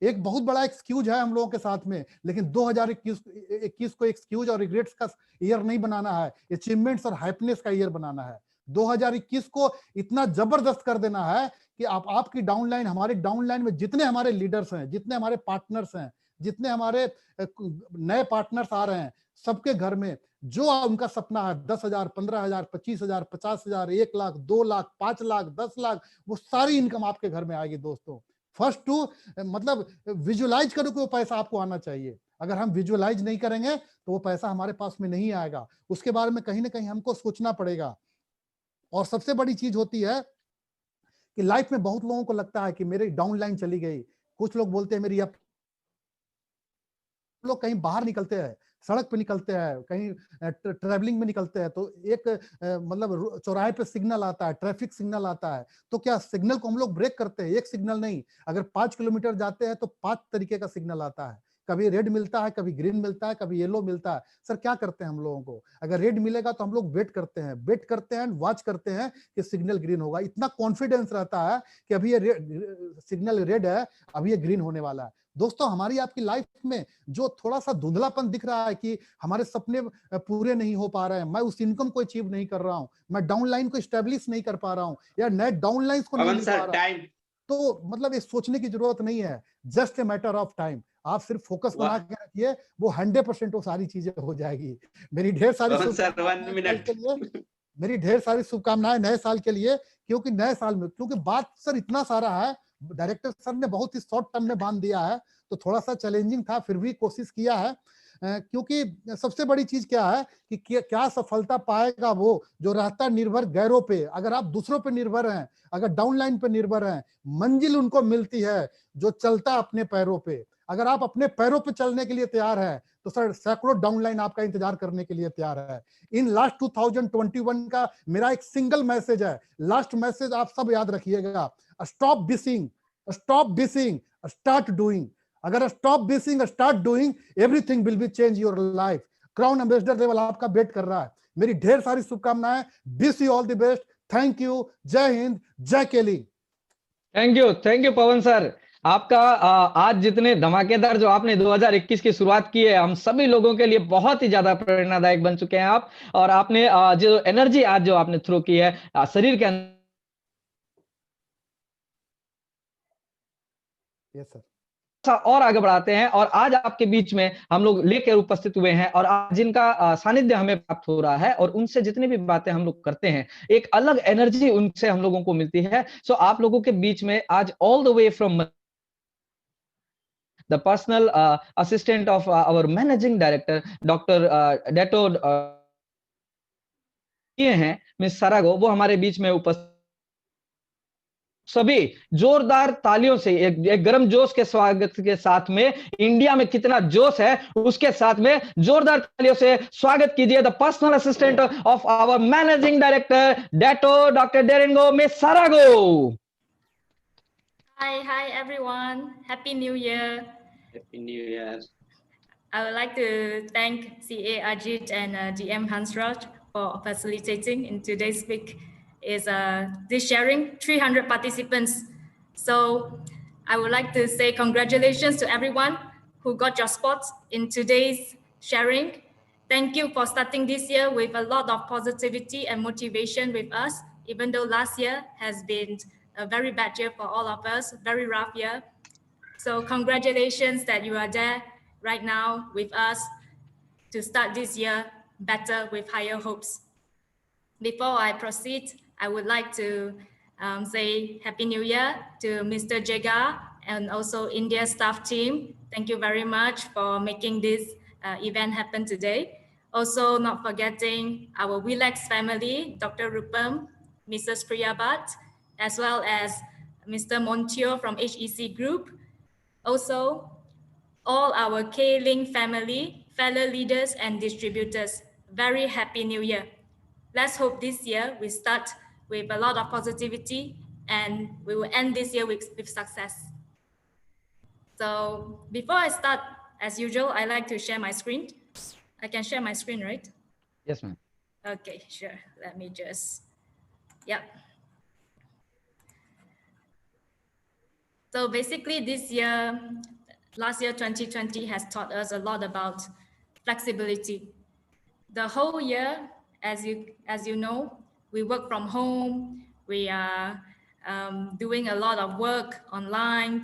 एक बहुत बड़ा एक्सक्यूज है हम लोगों के साथ में, लेकिन 2021 को एक्सक्यूज और रिग्रेट्स का ईयर नहीं बनाना है, अचीवमेंट्स और हैप्पीनेस का ईयर बनाना है। 2021 को इतना जबरदस्त कर देना है कि आपकी डाउनलाइन, हमारे डाउनलाइन में जितने हमारे लीडर्स हैं, जितने हमारे पार्टनर्स हैं, जितने हमारे नए पार्टनर्स आ रहे हैं, सबके घर में जो उनका सपना है 10,000, 15,000, 25,000, 50,000, 1 लाख, 2 लाख, 5 लाख, 10 लाख, वो सारी इनकम आपके घर में आएगी। दोस्तों, फर्स्ट टू मतलब विजुअलाइज करो कि वो पैसा आपको आना चाहिए। अगर हम विजुअलाइज नहीं करेंगे तो वो पैसा हमारे पास में नहीं आएगा। उसके बारे में कहीं ना कहीं हमको सोचना पड़ेगा। और सबसे बड़ी चीज होती है कि लाइफ में बहुत लोगों को लगता है कि मेरी डाउनलाइन चली गई। कुछ लोग बोलते हैं मेरी अप, लोग कहीं बाहर निकलते हैं, सड़क पे निकलते हैं, कहीं ट्रैवलिंग में निकलते हैं, तो एक मतलब चौराहे पे सिग्नल आता है, ट्रैफिक सिग्नल आता है, तो क्या सिग्नल को हम लोग ब्रेक करते हैं? एक सिग्नल नहीं, अगर 5 किलोमीटर जाते हैं तो 5 तरीके का सिग्नल आता है। कभी रेड मिलता है, कभी ग्रीन मिलता है, कभी येलो मिलता है। सर क्या करते हैं हम लोगों को? अगर रेड मिलेगा तो हम लोग वेट करते हैं, वॉच करते हैं कि सिग्नल ग्रीन होगा। इतना कॉन्फिडेंस रहता है कि अभी ये सिग्नल रेड है, अभी ये ग्रीन होने वाला है। दोस्तों, हमारी आपकी लाइफ में जो थोड़ा सा धुंधलापन दिख रहा है कि हमारे सपने पूरे नहीं हो पा रहे हैं, मैं उस इनकम को अचीव नहीं कर रहा हूं, मैं डाउनलाइन को स्टैब्लिश नहीं कर पा रहा हूं, या नए डाउनलाइंस को नहीं पा रहा हूं, तो मतलब ये सोचने की जरूरत नहीं है। Just a matter of time. आप सिर्फ फोकस बना के रखिए, वो 100% वो सारी चीजें हो जाएगी। मेरी ढेर सारी शुभकामनाएं नए साल के लिए, क्योंकि नए साल में, क्योंकि बात सर इतना सारा है, डायरेक्टर सर ने बहुत ही शॉर्ट टर्म में बांध दिया है, तो थोड़ा सा चैलेंजिंग था, फिर भी कोशिश किया है। क्योंकि सबसे बड़ी चीज क्या है कि क्या सफलता पाएगा वो जो रहता निर्भर गैरों पे। अगर आप दूसरों पे निर्भर हैं, अगर डाउनलाइन पे निर्भर हैं, मंजिल उनको मिलती है जो चलता अपने पैरों पे। अगर आप अपने पैरों पे चलने के लिए तैयार हैं तो सर सैकड़ों डाउनलाइन आपका इंतजार करने के लिए तैयार है। इन लास्ट 2021 का मेरा एक सिंगल मैसेज है, लास्ट मैसेज आप सब याद रखिएगा, स्टॉप बिसिंग, स्टार्ट डूइंग। अगर stop wishing, start doing, everything will be change your life. Crown ambassador level आपका वेट कर रहा है। मेरी ढेर सारी शुभकामनाएं, wish you all the best. Thank you, जय हिंद, जय केली। Thank you Pawan sir. आपका आज जितने धमाकेदार जो आपने 2021 की शुरुआत की है, हम सभी लोगों के लिए बहुत ही ज्यादा प्रेरणादायक बन चुके हैं आप। और आपने जो एनर्जी आज जो आपने थ्रो की है शरीर के अंदर, यस सर, और आगे बढ़ाते हैं। और आज आपके बीच में हम लोग लेकर उपस्थित हुए हैं और आज जिनका सानिध्य हमें प्राप्त हो रहा है और उनसे जितनी भी बातें हम लोग करते हैं, एक अलग एनर्जी उनसे हम लोगों को मिलती है। सो आप लोगों के बीच में आज all the way from the personal assistant of our managing director Dr. Dato ये हैं मिस सरागो, वो हमारे बीच में उपस्थित। सभी जोरदार तालियों से एक गर्म जोश के स्वागत के साथ में, इंडिया में कितना जोश है उसके साथ में जोरदार तालियों से स्वागत कीजिए the personal assistant of our managing director Dato doctor डेरिंगो मिस सरागो। Hi everyone. Happy New Year. Happy New Year. I would like to thank CA Ajit and GM Hansraj for facilitating in today's week is this sharing 300 participants. So I would like to say congratulations to everyone who got your spots in today's sharing. Thank you for starting this year with a lot of positivity and motivation with us, even though last year has been a very bad year for all of us, very rough year. So congratulations that you are there right now with us to start this year better with higher hopes. Before I proceed, I would like to say Happy New Year to Mr. Jega and also India staff team. Thank you very much for making this event happen today. Also not forgetting our Wilex family, Dr. Rupam, Mrs. Priyabat, as well as Mr. Montio from HEC Group. Also, all our K-Link family, fellow leaders and distributors, very happy new year. Let's hope this year we start with a lot of positivity and we will end this year with success. So before I start, as usual, I like to share my screen. I can share my screen, right? Yes, ma'am. Okay, sure. Let me just, yeah. So basically this year, last year, 2020 has taught us a lot about flexibility. The whole year, as you know, we work from home. We are doing a lot of work online,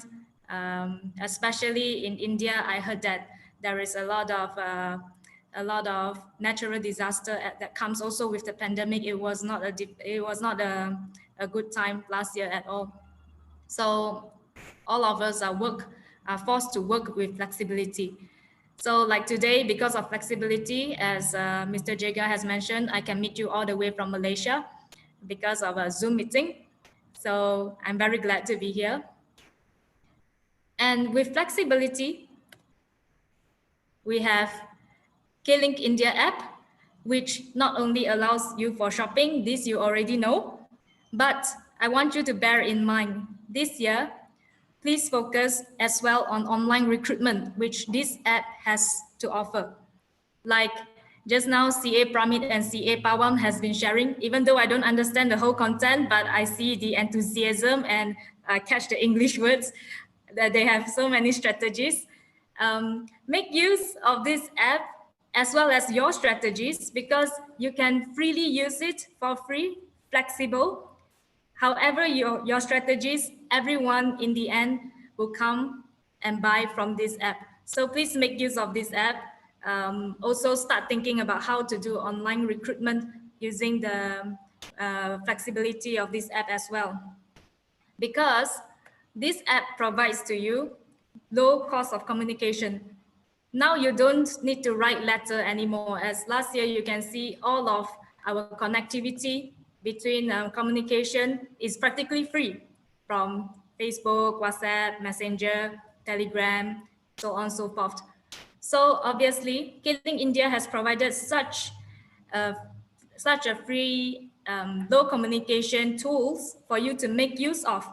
especially in India. I heard that there is a lot of natural disaster that comes also with the pandemic. It was not a good time last year at all. So all of us are forced to work with flexibility. So like today, because of flexibility, as Mr. Jega has mentioned, I can meet you all the way from Malaysia because of a Zoom meeting. So I'm very glad to be here. And with flexibility, we have K-Link India app, which not only allows you for shopping, this you already know, but I want you to bear in mind this year, please focus as well on online recruitment, which this app has to offer. Like just now, CA Pramit and CA Pawam has been sharing, even though I don't understand the whole content, but I see the enthusiasm and catch the English words, that they have so many strategies. Make use of this app as well as your strategies because you can freely use it for free, flexible. However, your strategies, everyone in the end will come and buy from this app. So please make use of this app. Also start thinking about how to do online recruitment using the flexibility of this app as well. Because this app provides to you low cost of communication. Now you don't need to write letter anymore. As last year, you can see all of our connectivity between communication is practically free, from Facebook, WhatsApp, Messenger, Telegram, so on and so forth. So obviously, K-Link India has provided such a free low communication tools for you to make use of.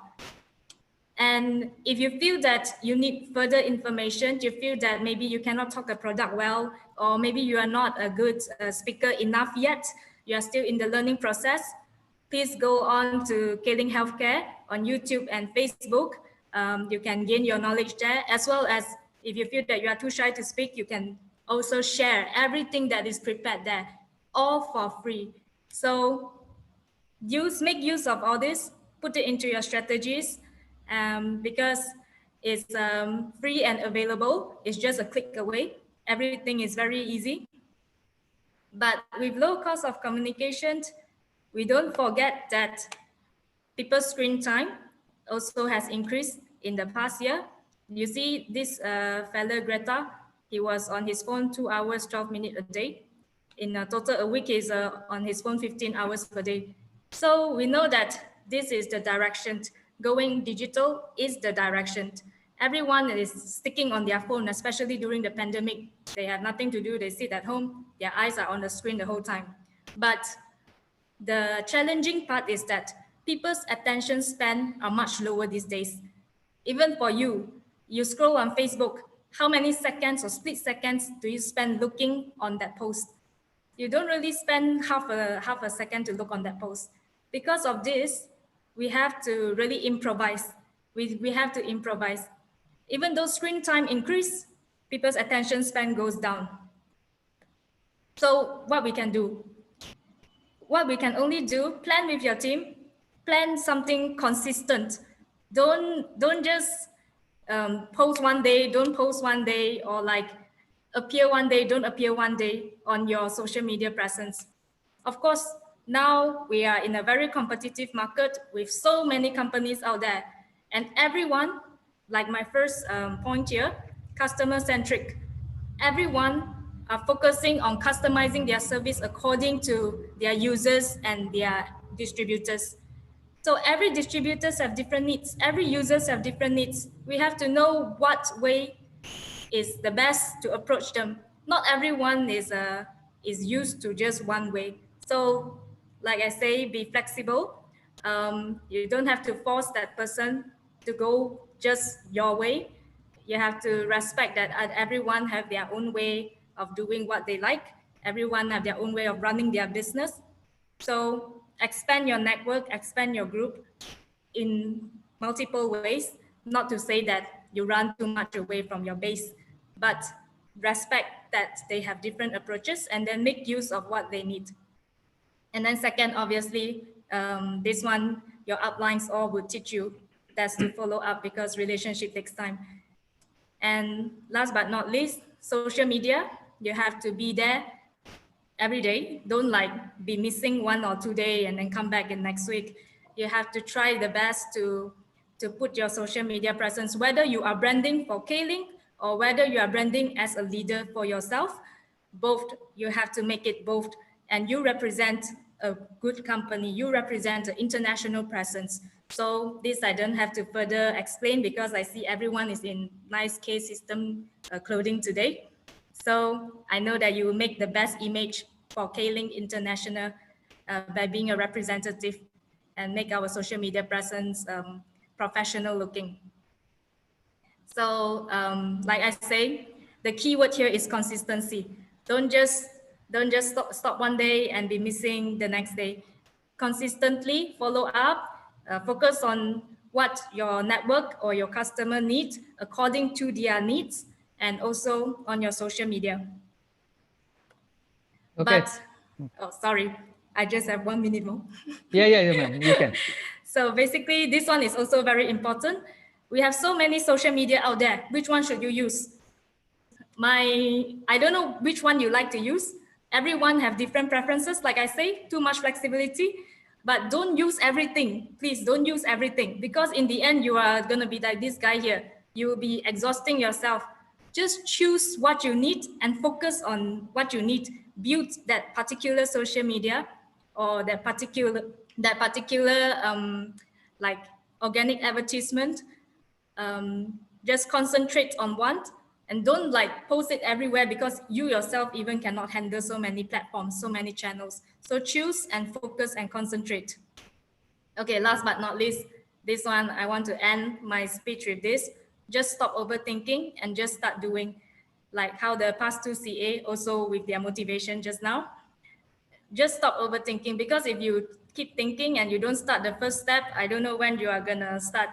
And if you feel that you need further information, you feel that maybe you cannot talk a product well, or maybe you are not a good speaker enough yet, you are still in the learning process, please go on to K-Link Healthcare on YouTube and Facebook. You can gain your knowledge there, as well as if you feel that you are too shy to speak, you can also share everything that is prepared there, all for free. So make use of all this, put it into your strategies, because it's free and available. It's just a click away. Everything is very easy. But with low cost of communication, we don't forget that people's screen time also has increased in the past year. You see this fellow Greta, he was on his phone 2 hours, 12 minutes a day. In a total, a week is on his phone 15 hours per day. So we know that this is the direction. Going digital is the direction. Everyone is sticking on their phone, especially during the pandemic. They have nothing to do. They sit at home. Their eyes are on the screen the whole time. But the challenging part is that people's attention span are much lower these days. Even for you, you scroll on Facebook, how many seconds or split seconds do you spend looking on that post? You don't really spend half a second to look on that post. Because of this, we have to really improvise. We have to improvise. Even though screen time increase, people's attention span goes down. So what we can do? What we can only do, plan with your team, plan something consistent. Don't just post one day, don't post one day, or like appear one day, don't appear one day on your social media presence. Of course, now we are in a very competitive market with so many companies out there, and everyone, like my first point here, customer-centric. Everyone are focusing on customizing their service according to their users and their distributors. So every distributors have different needs. Every users have different needs. We have to know what way is the best to approach them. Not everyone is used to just one way. So like I say, be flexible. You don't have to force that person to go just your way. You have to respect that everyone have their own way of doing what they like. Everyone have their own way of running their business. So expand your network, expand your group in multiple ways. Not to say that you run too much away from your base, but respect that they have different approaches and then make use of what they need. And then second, obviously, this one, your uplines all will teach you. That's to follow up, because relationship takes time. And last but not least, social media, you have to be there every day. Don't like be missing 1 or 2 days and then come back in next week. You have to try the best to put your social media presence, whether you are branding for K-Link or whether you are branding as a leader for yourself. Both, you have to make it both. And you represent a good company. You represent an international presence. So this I don't have to further explain, because I see everyone is in nice K-System clothing today. So I know that you will make the best image for K-Link International by being a representative and make our social media presence professional looking. So like I say, the key word here is consistency. Don't just stop one day and be missing the next day. Consistently follow up, focus on what your network or your customer needs according to their needs, and also on your social media. Okay. But, oh, sorry, I just have 1 minute more. Yeah, ma'am, you can. So basically, this one is also very important. We have so many social media out there. Which one should you use? I don't know which one you like to use. Everyone have different preferences. Like I say, too much flexibility, but don't use everything. Please don't use everything, because in the end, you are going to be like this guy here. You will be exhausting yourself. Just choose what you need and focus on what you need. Build that particular social media or that particular like organic advertisement. Just concentrate on one and don't like post it everywhere, because you yourself even cannot handle so many platforms, so many channels. So choose and focus and concentrate. Okay, last but not least, this one, I want to end my speech with this. Just stop overthinking and just start doing, like how the past two CA also with their motivation just now. Just stop overthinking, because if you keep thinking and you don't start the first step, I don't know when you are gonna start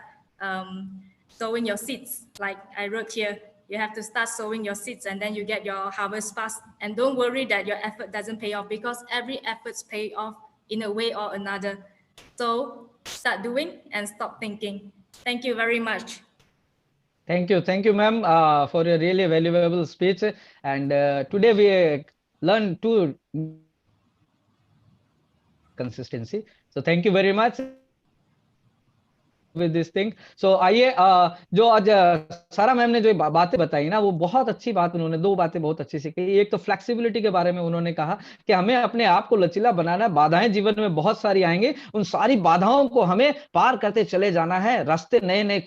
sowing your seeds. Like I wrote here, you have to start sowing your seeds and then you get your harvest fast. And don't worry that your effort doesn't pay off, because every effort's pay off in a way or another. So start doing and stop thinking. Thank you very much. Thank you, ma'am, for your really valuable speech. And today we learned two consistency. So thank you very much with this thing. So आइए जो आज सारा ma'am ने जो बातें बताई ना, वो बहुत अच्छी बात, उन्होंने दो बातें बहुत अच्छी सी कही। एक तो फ्लेक्सिबिलिटी के बारे में उन्होंने कहा कि हमें अपने आप को लचीला बनाना है। बाधाएं जीवन में बहुत सारी आएंगी, उन सारी बाधाओं को हमें पार करते चले जाना है, रास्ते नए नए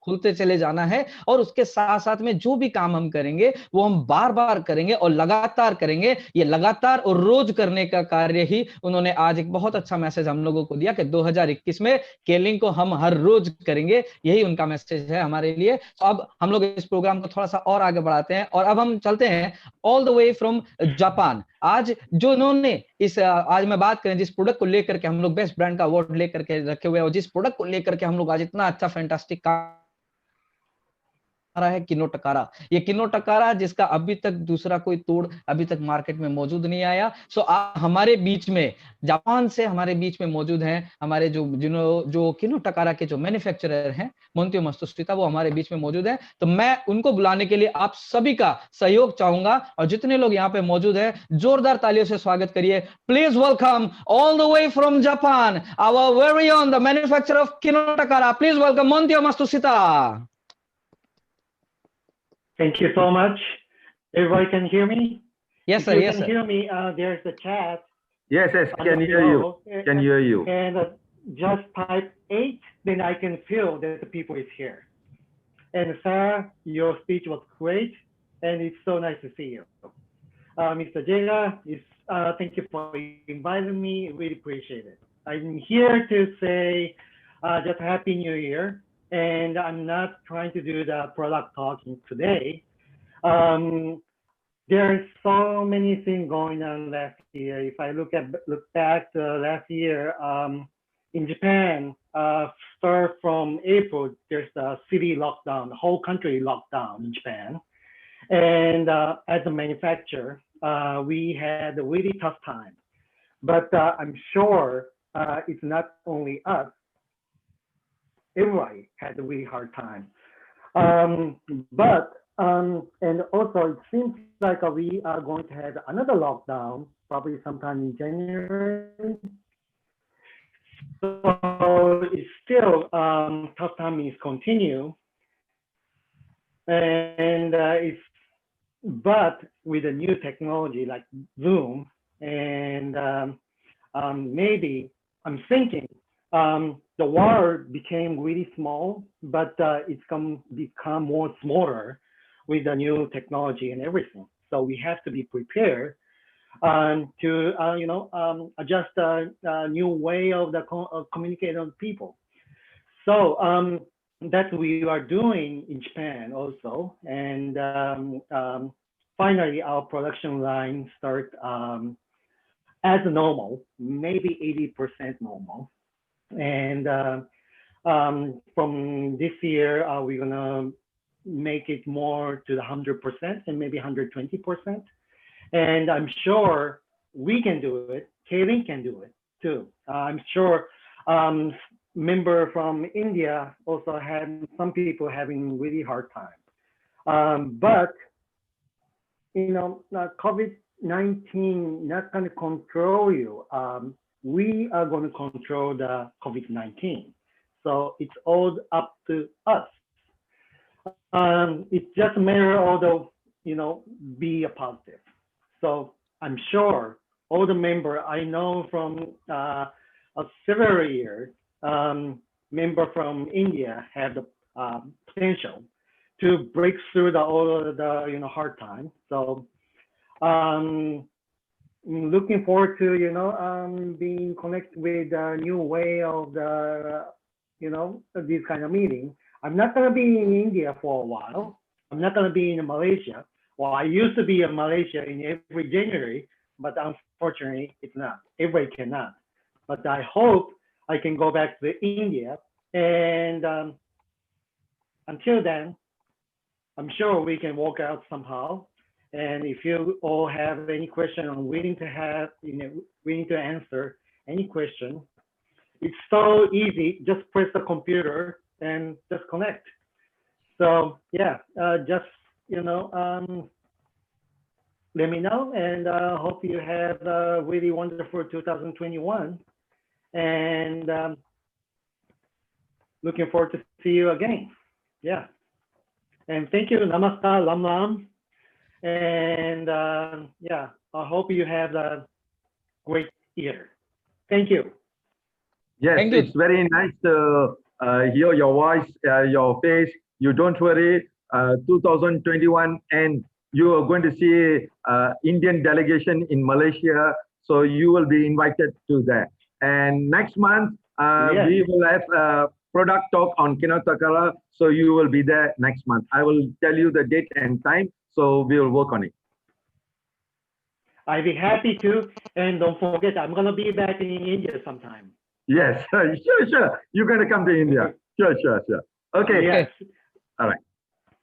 खुलते चले जाना है। और उसके साथ साथ में जो भी काम हम करेंगे वो हम बार बार करेंगे और लगातार करेंगे। ये लगातार और रोज करने का कार्य ही उन्होंने आज एक बहुत अच्छा मैसेज हम लोगों को दिया कि 2021 में स्केलिंग को हम हर रोज करेंगे। यही उनका मैसेज है हमारे लिए। तो अब हम लोग इस प्रोग्राम को थोड़ा सा और आगे बढ़ाते हैं और अब हम चलते हैं all the way from Japan. आज जो इन्होंने आज मैं बात करें जिस प्रोडक्ट को लेकर के हम लोग बेस्ट ब्रांड का अवार्ड लेकर के रखे हुए हैं और जिस प्रोडक्ट को लेकर के हम लोग आज इतना अच्छा फैंटास्टिक रहा है किनो टकारा। ये किनो टकारा जिसका अभी तक दूसरा कोई तोड़ अभी तक मार्केट में मौजूद नहीं आया। सो हमारे बीच में जापान से हमारे बीच में मौजूद हैं हमारे जो किनो टकारा के जो मैन्युफैक्चरर हैं मोंतियो मत्सुशिता, वो हमारे बीच में मौजूद है। तो मैं उनको बुलाने के लिए आप सभी का सहयोग चाहूंगा और जितने लोग यहाँ पे मौजूद हैं जोरदार तालियों से स्वागत करिए। Please welcome all the way from Japan our very own the manufacturer of Kino Takara. Please welcome मोंतियो Matsushita. Thank you so much. Everybody can hear me? Yes, sir. Yes, sir. Hear me? There's the chat. Yes, can hear you. Can hear you. And just type 8, then I can feel that the people is here. And Sarah, your speech was great, and it's so nice to see you. Mr. Jega, thank you for inviting me. Really appreciate it. I'm here to say just Happy New Year. And I'm not trying to do the product talking today. There's so many things going on last year. If I look back to last year, in Japan, start from April, there's a city lockdown, the whole country lockdown in Japan. And as a manufacturer, we had a really tough time. But I'm sure it's not only us. Everybody had a really hard time. And also it seems like we are going to have another lockdown, probably sometime in January. So it's still tough time is continue. And but with a new technology like Zoom and maybe I'm thinking, the world became really small, but it's become more smaller with the new technology and everything. So we have to be prepared to adjust a new way of communicating with people. So that we are doing in Japan also, and finally our production line start as normal, maybe 80% normal. And from this year, we're gonna make it more to the 100% and maybe 120%. And I'm sure we can do it. K-Link can do it too. I'm sure member from India also had some people having really hard time. But COVID-19 not gonna control you. We are going to control the COVID-19. So it's all up to us. It's just a matter of be a positive. So I'm sure all the member I know from several years, member from India have the potential to break through all of the hard times. So looking forward to being connected with a new way of this kind of meeting. I'm not going to be in India for a while. I'm not going to be in Malaysia. Well, I used to be in Malaysia in every January, but unfortunately, it's not. Everybody cannot. But I hope I can go back to India. And until then, I'm sure we can work out somehow. And if you all have any question, I'm willing to answer any question. It's so easy. Just press the computer and just connect. So yeah, just let me know, and hope you have a really wonderful 2021. And looking forward to see you again. Yeah. And thank you. Namaskar, Lam Lam. And yeah, I hope you have a great year. Thank you. Yes, Thank you. it's very nice to hear your voice, your face. You don't worry, 2021, and you are going to see Indian delegation in Malaysia, so you will be invited to that. And next month, Yes. we will have a product talk on Kinatakara, so you will be there next month. I will tell you the date and time, so we will work on it. I'd be happy to. And don't forget, I'm going to be back in India sometime. Yes, sure. You're going to come to India. Sure. Okay, Yes. all right.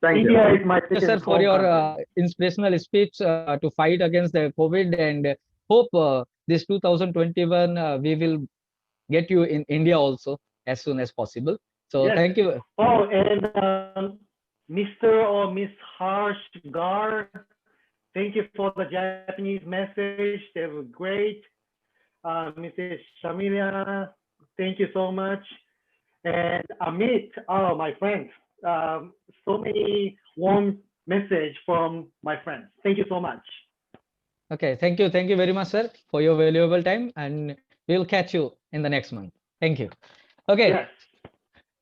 Thank India you. is my Thank you, sir, second for home your country. inspirational speech to fight against the COVID, and hope this 2021 we will get you in India also as soon as possible. So Yes. thank you. Oh, and Mr. or Miss Harsh Gar, thank you for the Japanese message. They were great. Mrs. Shamilia, thank you so much. And Amit, oh, my friends, so many warm message from my friends. Thank you so much. Okay, thank you very much, sir, for your valuable time, and we'll catch you in the next month. Thank you. Okay. Yes.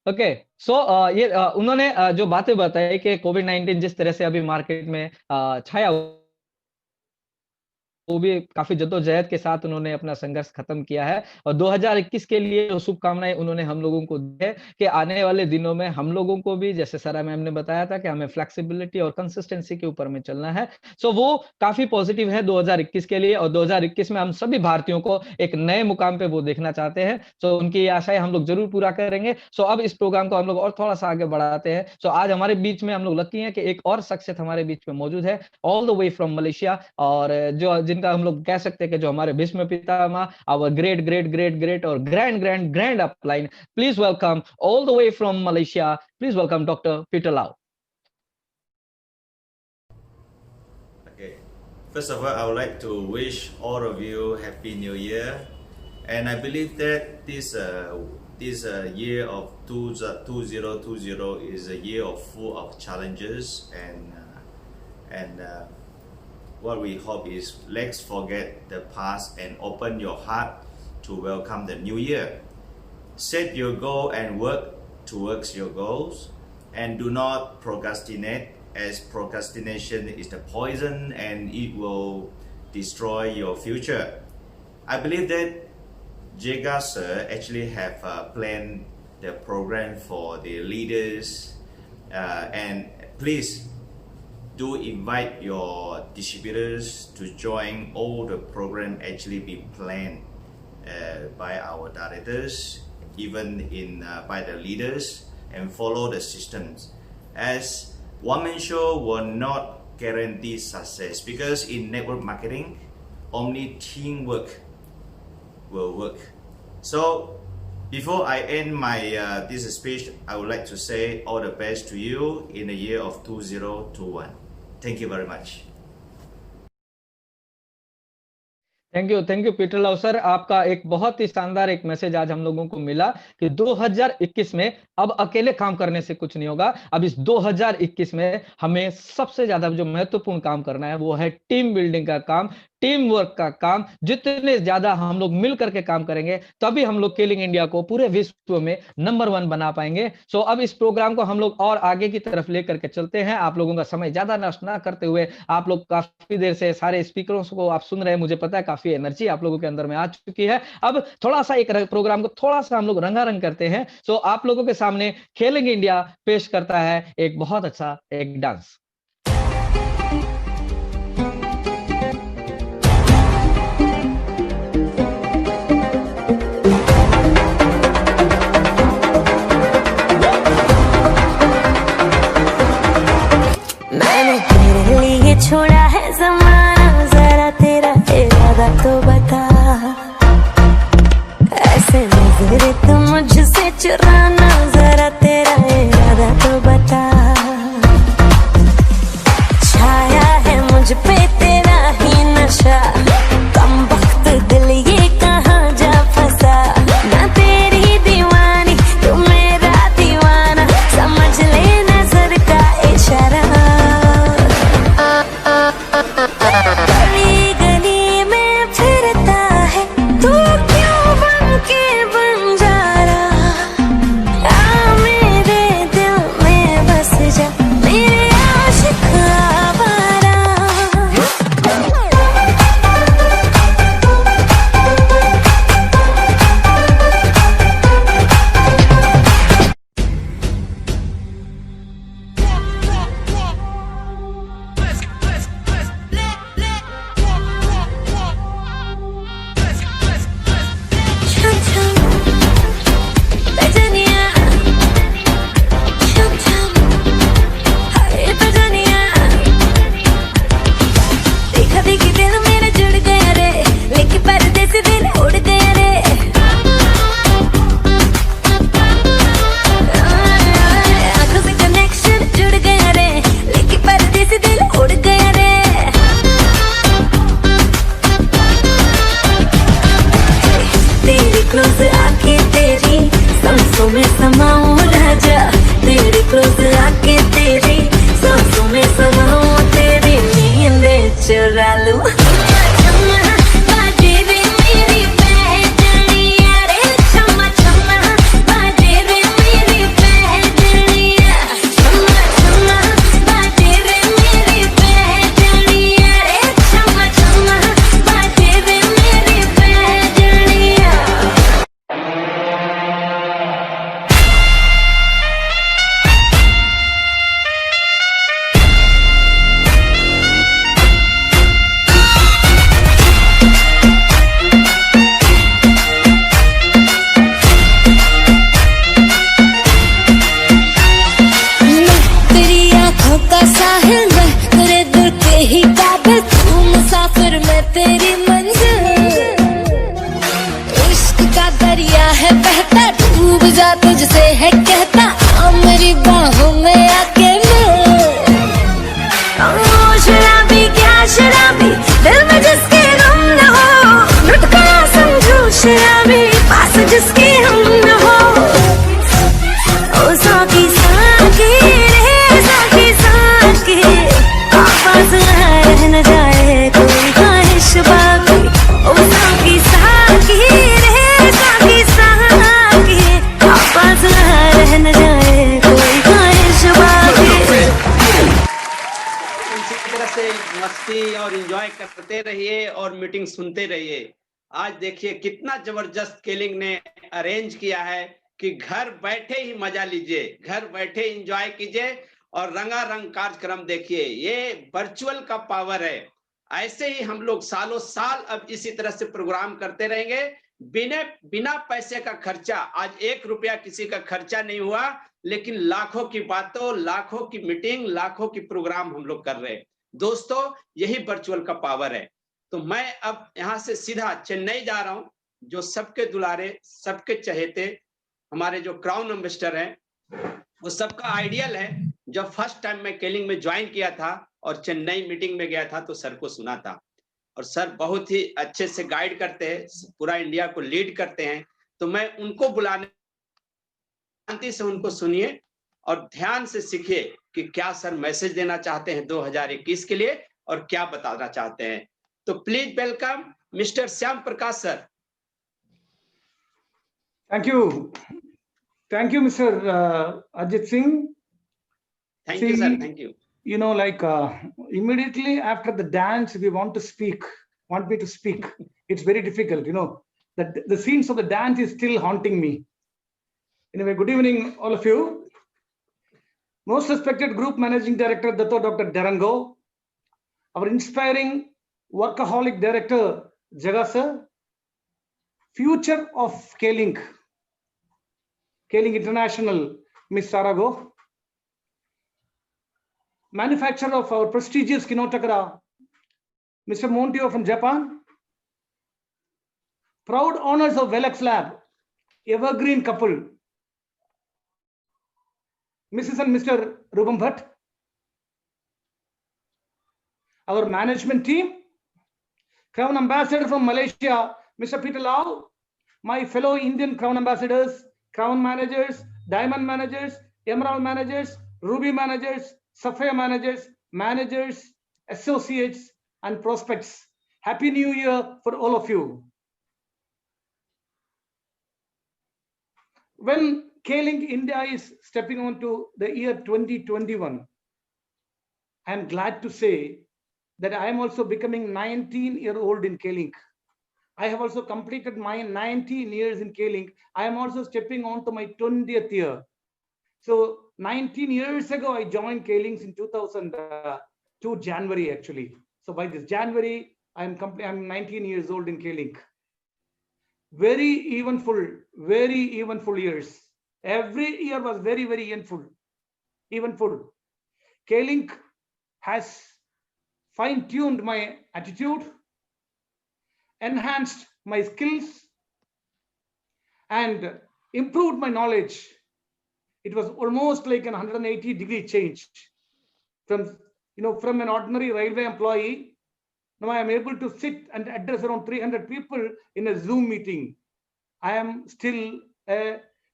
Okay so ये उन्होंने जो बातें बताई कि कोविड-19 जिस तरह से अभी मार्केट में छाया वो भी काफी जद्दोजहद के साथ उन्होंने अपना संघर्ष खत्म किया है और 2021 के लिए जो शुभकामनाएं उन्होंने हम लोगों को दी है कि आने वाले दिनों में हम लोगों को भी जैसे सारा मैम ने बताया था कि हमें फ्लेक्सिबिलिटी और कंसिस्टेंसी के ऊपर में चलना है। सो वो काफी पॉजिटिव है 2021 के लिए और 2021 में हम सभी भारतीयों को एक नए मुकाम पे वो देखना चाहते हैं। सो उनकी ये आशाएं हम लोग जरूर पूरा करेंगे। सो अब इस प्रोग्राम को हम लोग और थोड़ा सा आगे बढ़ाते हैं। सो आज हमारे बीच में हम लोग लकी हैं कि एक और शख्सियत हमारे बीच में मौजूद है all the way from Malaysia और जो जिनका हम लोग कह सकते हैं कि जो हमारे भीष्म पितामह आवर ग्रेट और grand upline. Please welcome all the way from Malaysia, please welcome doctor Peter लाउ। Okay, first of all, I would like to wish all of you Happy New Year, and I believe that this year of 2020 is a year of full of challenges, and what we hope is let's forget the past and open your heart to welcome the new year. Set your goal and work towards your goals, and do not procrastinate, as procrastination is the poison and it will destroy your future. I believe that Jega sir actually have planned the program for the leaders, and please do invite your distributors to join all the program actually be planned by our directors, even by the leaders, and follow the systems, as one-man show will not guarantee success, because in network marketing only teamwork will work. So before I end my this speech, I would like to say all the best to you in the year of 2021. Thank you very much. Thank you Peter लाउ sir. आपका एक बहुत ही शानदार एक message आज हम लोगों को मिला कि 2021 में अब अकेले काम करने से कुछ नहीं होगा। अब इस 2021 में हमें सबसे ज्यादा जो महत्वपूर्ण काम करना है वो है टीम बिल्डिंग का काम, टीम वर्क का काम। जितने ज्यादा हम लोग मिल करके काम करेंगे तभी हम लोग स्केलिंग इंडिया को पूरे विश्व में नंबर 1 बना पाएंगे। सो अब इस प्रोग्राम को हम लोग और आगे की तरफ लेकर के चलते हैं। आप लोगों का समय ज्यादा नष्ट ना करते हुए, आप लोग काफी देर से सारे स्पीकरों को आप सुन रहे हैं, मुझे पता है काफी एनर्जी आप लोगों के अंदर में आ चुकी है। अब थोड़ा सा एक प्रोग्राम को थोड़ा सा हम लोग रंगारंग करते हैं। सो आप लोगों के सामने स्केलिंग इंडिया पेश करता है एक बहुत अच्छा एक डांस। मैंने तेरे लिए छोड़ा है ज़माना, जरा तेरा इरादा तो बता। ऐसे नजरे तो मुझसे चुराना, जरा तेरा इरादा तो बता। छाया है मुझ पे तेरा ही नशा, कम वक्त दिल ये कहाँ जा फंसा। ना तेरी दीवानी तू मेरा दीवाना, समझ ले नजर का इशारा। गली गली में फिरता है तू क्यों बन के बंजारा। आ मेरे दिल में बस जा, मेरे आशिक आवारा। छम छम बजनिया, छम छम हाय बजनिया। देखा देखी दिल मेरा जुड़ गया रे, लेकिन पर्दे से दिल उड़ गया रे। आंखों से कनेक्शन जुड़ गया रे, लेकिन पर्दे से दिल उड़ गया रे। तेरी क्लोज आके तेरी सांसों में समाऊं राजा, तेरी क्लोज आके तेरी सांसों में समाऊं, तेरी नींदें चुरा लूं। छम्मा बाजे रे मेरी पहचानिया रे, छम्मा छम्मा बाजे रे मेरी पहचानिया। छम्मा छम्मा बाजे रे मेरी पहचानिया रे, छम्मा छम्मा बाजे रे मेरी पहचानिया। मैं तेरी आँखों का साहिल, मैं तेरे दिल के ही काबिल, तू मुसाफिर मैं तेरी मंजिल। इश्क का दरिया है बहता, डूब जा तुझसे है कहता, आ मेरी बाहों में आके मिल। ओ शराबी क्या शराबी, दिल में जिसके गम न हो, लुट गया समझो शराबी, पास जिसके हम न हो। ओ साकी साकी रे साकी साकी, आवाज रह न जाए कोई ख्वाहिश बाकी। ओ साकी साकी रे साकी साकी, आवाज रह न जाए कोई ख्वाहिश बाकी। इसी तरह से मस्ती और एंजॉय करते रहिए और मीटिंग सुनते रहिए। आज देखिए कितना जबरदस्त स्केलिंग ने अरेंज किया है कि घर बैठे ही मजा लीजिए, घर बैठे एंजॉय कीजिए और रंगारंग कार्यक्रम देखिए। ये वर्चुअल का पावर है। ऐसे ही हम लोग सालों साल अब इसी तरह से प्रोग्राम करते रहेंगे, बिना पैसे का खर्चा। आज 1 रुपया किसी का खर्चा नहीं हुआ, लेकिन लाखों की बातों, लाखों की मीटिंग, लाखों की प्रोग्राम हम लोग कर रहे हैं। दोस्तों, यही वर्चुअल का पावर है। तो मैं अब यहाँ से सीधा चेन्नई जा रहा हूँ। जो सबके दुलारे, सबके चहेते हमारे जो क्राउन एम्बेसडर हैं, वो सबका आइडियल है। जब फर्स्ट टाइम मैं केलिंग में ज्वाइन किया था और चेन्नई मीटिंग में गया था तो सर को सुना था। और सर बहुत ही अच्छे से गाइड करते हैं, पूरा इंडिया को लीड करते हैं। तो मैं उनको बुलाने, शांति से उनको सुनिए और ध्यान से सीखिए कि क्या सर मैसेज देना चाहते हैं 2021 के लिए और क्या बताना चाहते हैं। तो please welcome mister Shyam Prakash sir. Thank you. Thank you, Mr. Ajit Singh. Thank you, sir. Thank you. You know, like immediately after the dance, we want me to speak. It's very difficult, you know, that the scenes of the dance is still haunting me. Anyway, good evening, all of you. Most respected Group Managing Director, Dr. Darango, our inspiring workaholic director, Jaga sir, future of K-Link International, Miss Sarago, manufacturer of our prestigious Kinotakara, Mr. Montio from Japan, proud owners of Velex Lab, evergreen couple, Mrs. and Mr. Rubam Bhatt, our management team, Crown Ambassador from Malaysia, Mr. Peter Lau, my fellow Indian Crown Ambassadors, Crown Managers, Diamond Managers, Emerald Managers, Ruby Managers, Sapphire Managers, Associates, and Prospects. Happy New Year for all of you. When K-Link India is stepping onto the year 2021, I am glad to say that I am also becoming 19-year-old in K-Link. I have also completed my 19 years in K-Link. I am also stepping on to my 20th year. So 19 years ago, I joined K-Link in 2002 January actually. So by this January, I'm 19 years old in K-Link. Very eventful years. Every year was very eventful. K-Link has fine-tuned my attitude, enhanced my skills, and improved my knowledge. It was almost like an 180-degree change from an ordinary railway employee. Now I am able to sit and address around 300 people in a Zoom meeting. I am still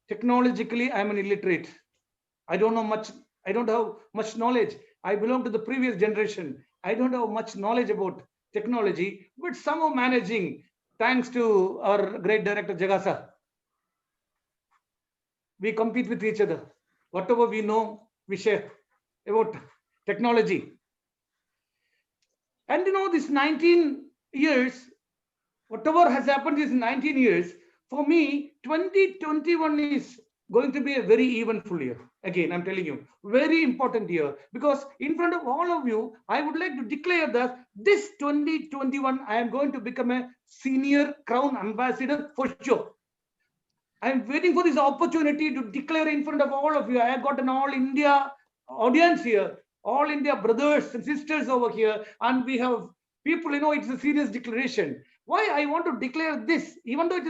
technologically, I am an illiterate. I don't have much knowledge. I belong to the previous generation. I don't have much knowledge about technology, but somehow managing, thanks to our great director Jagasa. We compete with each other. Whatever we know, we share about technology. And this 19 years, whatever has happened is 19 years, for me, 2021 is going to be a very eventful year. Again, I'm telling you, very important year, because in front of all of you, I would like to declare that this 2021, I am going to become a senior Crown Ambassador for sure. I'm waiting for this opportunity to declare in front of all of you. I have got an all India audience here, all India brothers and sisters over here, and we have people, it's a serious declaration. Why I want to declare this, even though it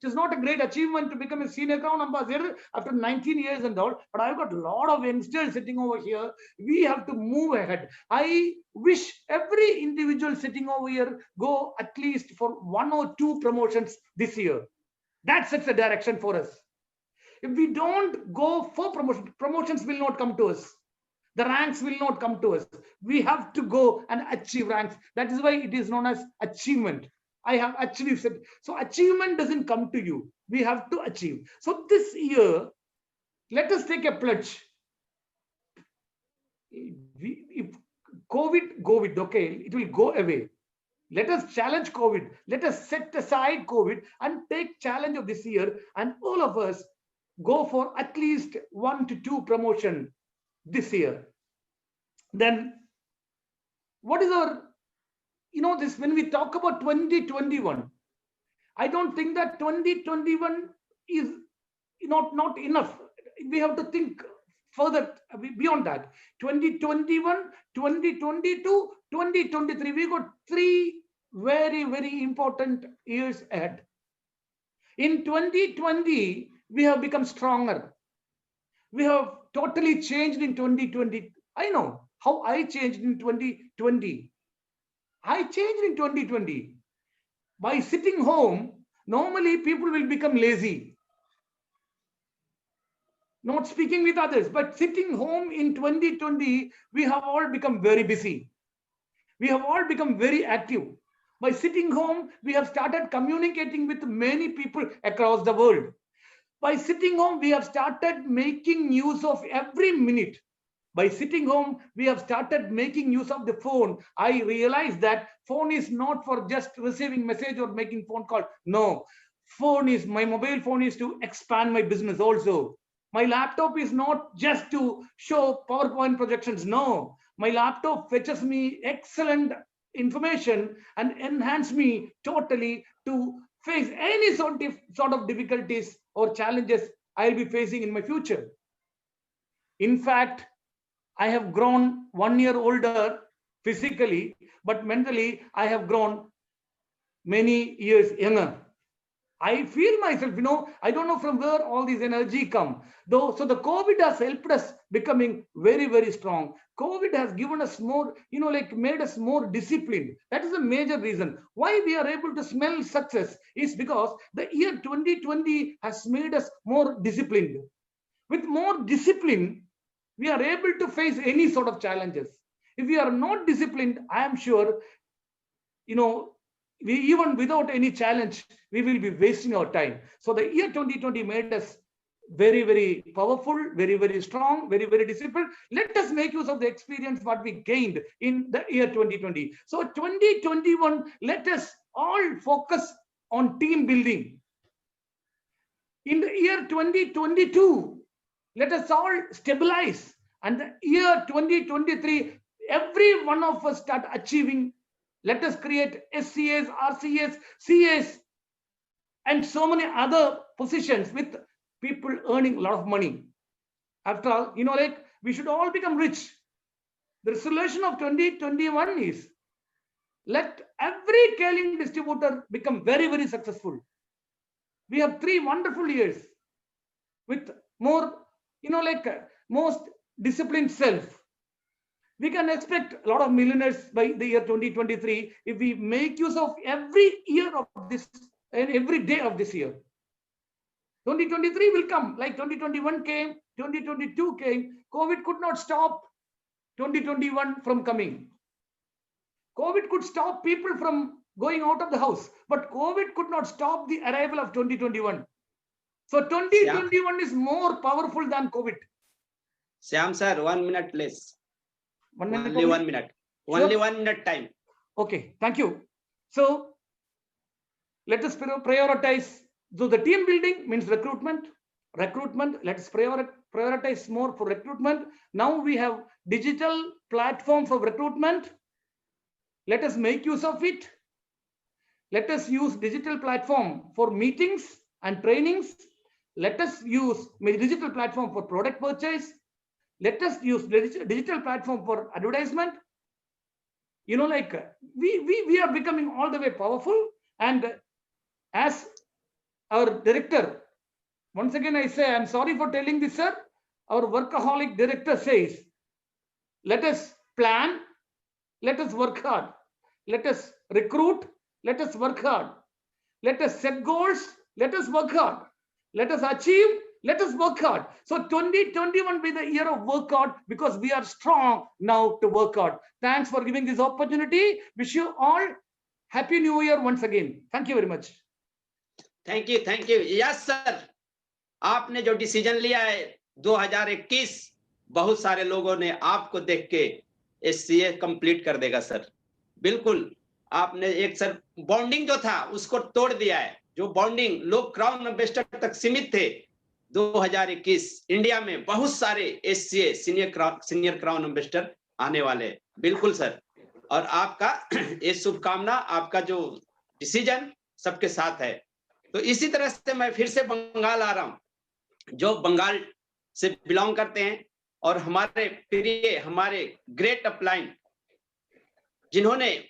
is not a great achievement to become a senior Crown Ambassador after 19 years and all, but I've got a lot of youngsters sitting over here. We have to move ahead. I wish every individual sitting over here go at least for 1 or 2 promotions this year. That sets the direction for us. If we don't go for promotions will not come to us. The ranks will not come to us. We have to go and achieve ranks. That is why it is known as achievement. I have actually said, so achievement doesn't come to you. We have to achieve. So this year, let us take a pledge. If COVID go with, okay, it will go away. Let us challenge COVID. Let us set aside COVID and take challenge of this year, and all of us go for at least 1 to 2 promotion this year. Then what is our, this, when we talk about 2021, I don't think that 2021 is not enough. We have to think further beyond that. 2021, 2022, 2023, we got 3 very important years ahead. In 2020, we have become stronger. We have totally changed in 2020. I know how I changed in 2020. I changed in 2020. By sitting home, normally people will become lazy, not speaking with others. But sitting home in 2020, we have all become very busy. We have all become very active. By sitting home, we have started communicating with many people across the world. By sitting home, we have started making use of every minute. By sitting home, we have started making use of the phone. I realized that phone is not for just receiving message or making phone call. No, my mobile phone is to expand my business also. My laptop is not just to show PowerPoint projections. No, my laptop fetches me excellent information and enhance me totally to face any sort of difficulties or challenges I'll be facing in my future. In fact, I have grown 1 year older physically, but mentally I have grown many years younger. I feel myself, I don't know from where all this energy come. Though, so the COVID has helped us becoming very, very strong. COVID has given us more, made us more disciplined. That is a major reason why we are able to smell success, is because the year 2020 has made us more disciplined. With more discipline, we are able to face any sort of challenges. If we are not disciplined, I am sure, even without any challenge, we will be wasting our time. So the year 2020 made us very, very powerful, very, very strong, very, very disciplined. Let us make use of the experience what we gained in the year 2020. So 2021, let us all focus on team building. In the year 2022, let us all stabilize. And the year 2023, every one of us start achieving. Let us create SCAs, RCAs, CAs, and so many other positions with people earning a lot of money. After all, we should all become rich. The resolution of 2021 is, let every K-Link distributor become very, very successful. We have 3 wonderful years with more, most disciplined self. We can expect a lot of millionaires by the year 2023 if we make use of every year of this and every day of this year. 2023 will come, like 2021 came, 2022 came. COVID could not stop 2021 from coming. COVID could stop people from going out of the house, but COVID could not stop the arrival of 2021. So 2021 is more powerful than COVID. Shyam sir, 1 minute please. 1 minute. Only 1 minute. Sure. Only 1 minute time. Okay, thank you. So let us prioritize. So the team building means recruitment. Let us prioritize more for recruitment. Now we have digital platform for recruitment. Let us make use of it. Let us use digital platform for meetings and trainings. Let us use digital platform for product purchase. Let us use digital platform for advertisement. We are becoming all the way powerful. And as our director, once again I say, I'm sorry for telling this, sir. Our workaholic director says, let us plan, let us work hard. Let us recruit, let us work hard. Let us set goals, let us work hard. Let us achieve, let us work hard. So 2021 will be the year of work hard, because we are strong now to work hard. Thanks for giving this opportunity. Wish you all Happy New Year once again. Thank you very much. Thank you, thank you. Yes, sir. आपने जो decision लिया है 2021, बहुत सारे लोगों ने आपको देख के SCA कंप्लीट कर देगा सर। बिल्कुल, आपने एक सर बॉन्डिंग जो था उसको तोड़ दिया है। जो बॉन्डिंग लोग क्राउन एम्बेसडर तक सीमित थे, 2021 इंडिया में बहुत सारे SCA सीनियर क्राउन एम्बेसडर आने वाले। बिल्कुल सर, और आपका ये शुभकामना, आपका जो डिसीजन सबके साथ है। तो इसी तरह से मैं फिर से बंगाल आ रहा हूं, जो बंगाल से बिलोंग करते हैं और हमारे प्रिय, हमारे ग्रेट अपलाइन, जिन्होंने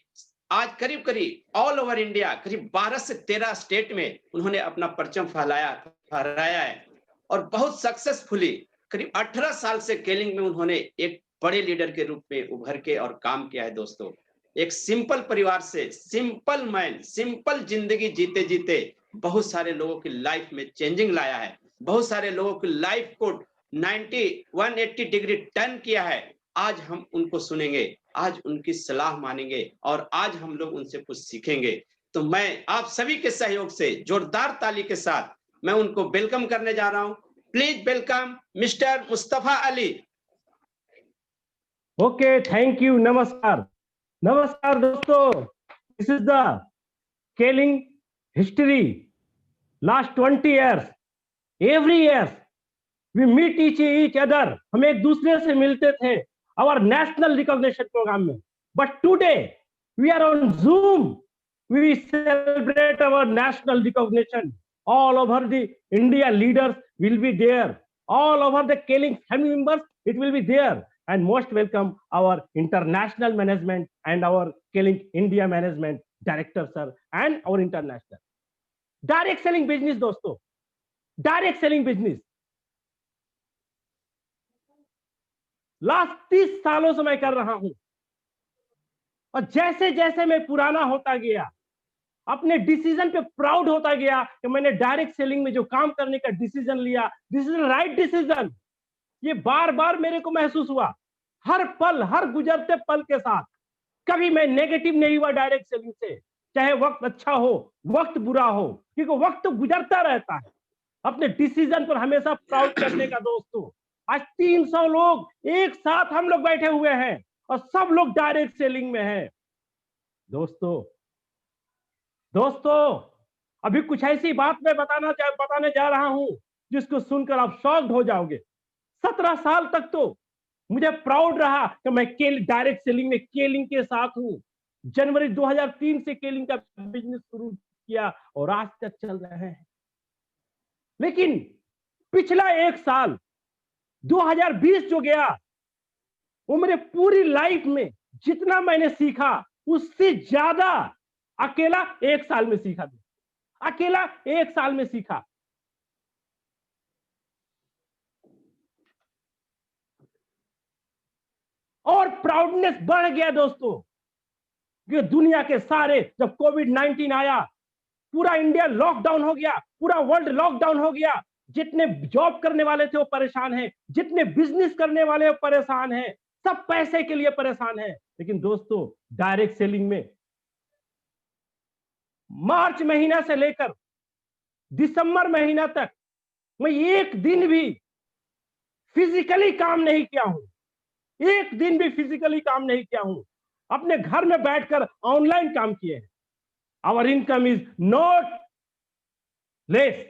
आज करीब करीब ऑल ओवर इंडिया, करीब 12 से 13 स्टेट में उन्होंने अपना परचम फहराया है और बहुत सक्सेसफुली करीब 18 साल से केलिंग में उन्होंने एक बड़े लीडर के रूप में उभर के और काम किया है। दोस्तों, एक सिंपल परिवार से, सिंपल मैन, सिंपल जिंदगी जीते जीते बहुत सारे लोगों की लाइफ में चेंजिंग लाया है, बहुत सारे लोगों की लाइफ को 180 डिग्री टर्न किया है। आज हम उनको सुनेंगे, आज उनकी सलाह मानेंगे और आज हम लोग उनसे कुछ सीखेंगे। तो मैं आप सभी के सहयोग से जोरदार ताली के साथ मैं उनको वेलकम करने जा रहा हूं। Please welcome mister Mustafa Ali. Okay, thank you. नमस्कार, नमस्कार दोस्तों। This is the Kelling history. Last 20 years, every year we meet each other. हम एक दूसरे से मिलते थे आवर नेशनल रिकॉग्निशन प्रोग्राम में, but today we are on Zoom. We celebrate our national recognition. All over the India leaders will be there. All over the Keling family members, it will be there. And most welcome our international management and our Keling India management director, sir, and our international. Direct selling business, दोस्तों, direct selling business. Last 30 सालों से मैं कर रहा हूं और जैसे जैसे मैं पुराना होता गया, अपने डिसीजन पे प्राउड होता गया कि मैंने डायरेक्ट सेलिंग में जो काम करने का डिसीजन लिया, दिस इज राइट डिसीजन। ये बार बार मेरे को महसूस हुआ, हर पल, हर गुजरते पल के साथ कभी मैं नेगेटिव नहीं हुआ डायरेक्ट सेलिंग से, चाहे वक्त अच्छा हो, वक्त बुरा हो, क्योंकि वक्त तो गुजरता रहता है। अपने डिसीजन पर हमेशा प्राउड करने का दोस्तों। आज 300 लोग एक साथ हम लोग बैठे हुए हैं और सब लोग डायरेक्ट सेलिंग में हैं। दोस्तों, अभी कुछ ऐसी बात मैं बताने जा रहा हूं जिसको सुनकर आप शॉक्ड हो जाओगे। 17 साल तक तो मुझे प्राउड रहा कि मैं डायरेक्ट सेलिंग में केलिंग के साथ हूं। जनवरी 2003 से केलिंग का बिजनेस शुरू किया और आज तक चल रहे हैं। लेकिन पिछला एक साल 2020 जो गया, वो मेरे पूरी लाइफ में जितना मैंने सीखा उससे ज्यादा अकेला एक साल में सीखा। अकेला एक साल में सीखा। और प्राउडनेस बढ़ गया दोस्तों, कि दुनिया के सारे, जब कोविड-19 आया, पूरा इंडिया लॉकडाउन हो गया, पूरा वर्ल्ड लॉकडाउन हो गया। जितने जॉब करने वाले थे वो परेशान हैं, जितने बिजनेस करने वाले वो परेशान हैं, सब पैसे के लिए परेशान हैं। लेकिन दोस्तों, डायरेक्ट सेलिंग में मार्च महीना से लेकर दिसंबर महीना तक मैं एक दिन भी फिजिकली काम नहीं किया हूं। एक दिन भी फिजिकली काम नहीं किया हूं। अपने घर में बैठकर ऑनलाइन काम किए हैं। Our income is not less.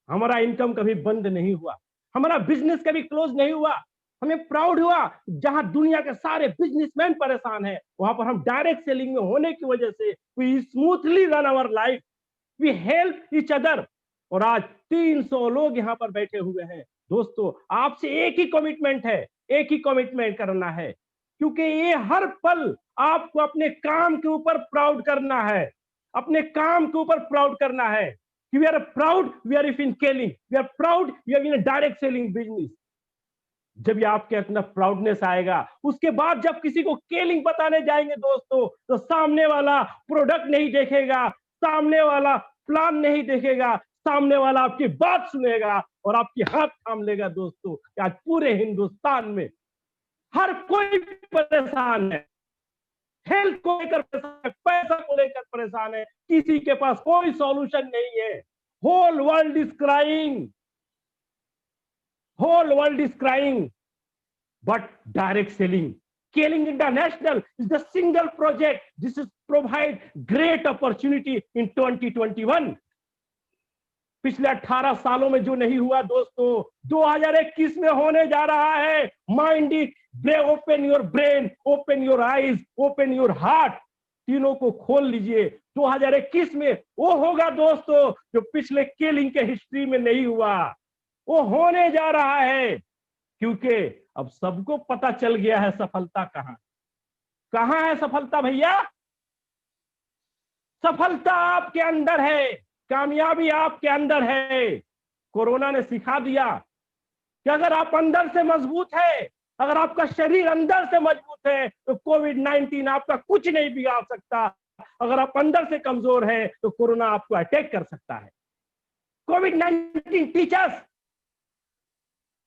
हमारा इनकम कभी बंद नहीं हुआ, हमारा बिजनेस कभी क्लोज नहीं हुआ। हमें प्राउड हुआ, जहां दुनिया के सारे बिजनेसमैन परेशान हैं, वहां पर हम डायरेक्ट सेलिंग में होने की वजह से we smoothly run our life, we help each other. और आज 300 लोग यहां पर बैठे हुए हैं। दोस्तों, आपसे एक ही कमिटमेंट है, एक ही कमिटमेंट करना है, क्योंकि ये हर पल आपको अपने काम के ऊपर प्राउड करना है, अपने काम के ऊपर प्राउड करना है। We are proud, we are in Kelling, we are proud, we are in direct selling business. जब ये आपके अंदर प्राउडनेस आएगा, उसके बाद जब किसी को केलिंग बताने जाएंगे दोस्तों, तो सामने वाला प्रोडक्ट नहीं देखेगा, सामने वाला प्लान नहीं देखेगा, सामने वाला आपकी बात सुनेगा और आपकी हाथ थाम लेगा। दोस्तों, आज पूरे हिंदुस्तान में हर कोई परेशान है, हेल्थ को लेकर परेशान है, पैसा को लेकर परेशान है, किसी के पास कोई सॉल्यूशन नहीं है। Whole world is crying, whole world is crying, but direct selling, Keling International is the single project. This is provide great opportunity in 2021. पिछले 18 सालों में जो नहीं हुआ दोस्तों, 2021 में होने जा रहा है। Mind it, open your brain, open your eyes, open your heart, तीनों को खोल लीजिए। 2021 में वो होगा दोस्तों जो पिछले केलिंग के हिस्ट्री में नहीं हुआ, वो होने जा रहा है। क्योंकि अब सबको पता चल गया है सफलता कहां है। सफलता भैया, सफलता आपके अंदर है, कामयाबी आपके अंदर है। कोरोना ने सिखा दिया कि अगर आप अंदर से मजबूत है अगर आपका शरीर अंदर से मजबूत है तो कोविड-19 आपका कुछ नहीं बिगाड़ सकता। अगर आप अंदर से कमजोर हैं तो कोरोना आपको अटैक कर सकता है। कोविड-19 टीचर्स,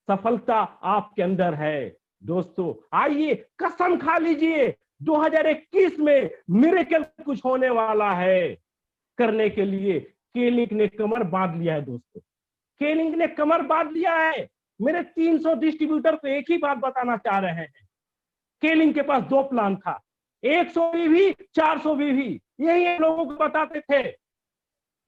सफलता आपके अंदर है। दोस्तों आइए कसम खा लीजिए 2021 में मिरेकल कुछ होने वाला है। करने के लिए केलिंग ने कमर बांध लिया है। दोस्तों केलिंग ने कमर बांध लिया है। मेरे 300 डिस्ट्रीब्यूटर को एक ही बात बताना चाह रहे हैं, केलिंग के पास 2 प्लान था, 100 बीवी 400 बीवी। यही हम लोगों को बताते थे।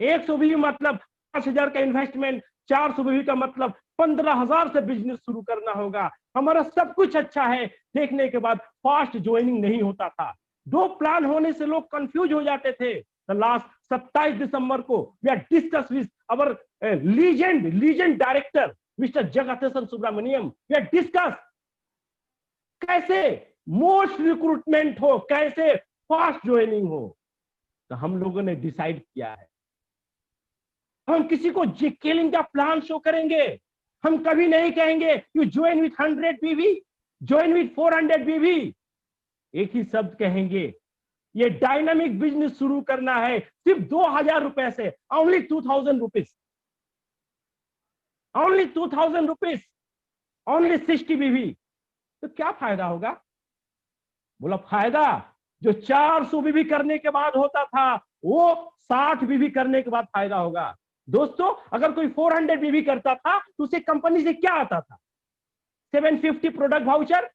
100 बीवी मतलब 5,000 का इन्वेस्टमेंट, 400 बीवी का मतलब 15,000 से बिजनेस शुरू करना होगा। हमारा सब कुछ अच्छा है, देखने के बाद फास्ट ज्वाइनिंग नहीं होता था। 2 प्लान होने से लोग कंफ्यूज हो जाते थे। द लास्ट 27 दिसंबर को we are discuss with our legend director mister Jagadeshan Subramaniam. We are discuss कैसे मोस्ट रिक्रूटमेंट हो, कैसे फास्ट ज्वाइनिंग हो। तो हम लोगों ने डिसाइड किया है हम किसी को केलिंग का प्लान शो करेंगे। हम कभी नहीं कहेंगे यू ज्वाइन विथ 100 बीवी, ज्वाइन विथ 400 बीवी। एक ही शब्द कहेंगे, ये डायनामिक बिजनेस शुरू करना है सिर्फ 2,000 रुपए से, only 2,000 rupees, only 2,000 rupees, only 60 बीवी। तो क्या फायदा होगा? बोला फायदा जो 400 बीवी करने के बाद होता था वो 60 बीवी करने के बाद फायदा होगा। दोस्तों अगर कोई 400 बीवी करता था तो उसे कंपनी से क्या आता था? 750 product voucher,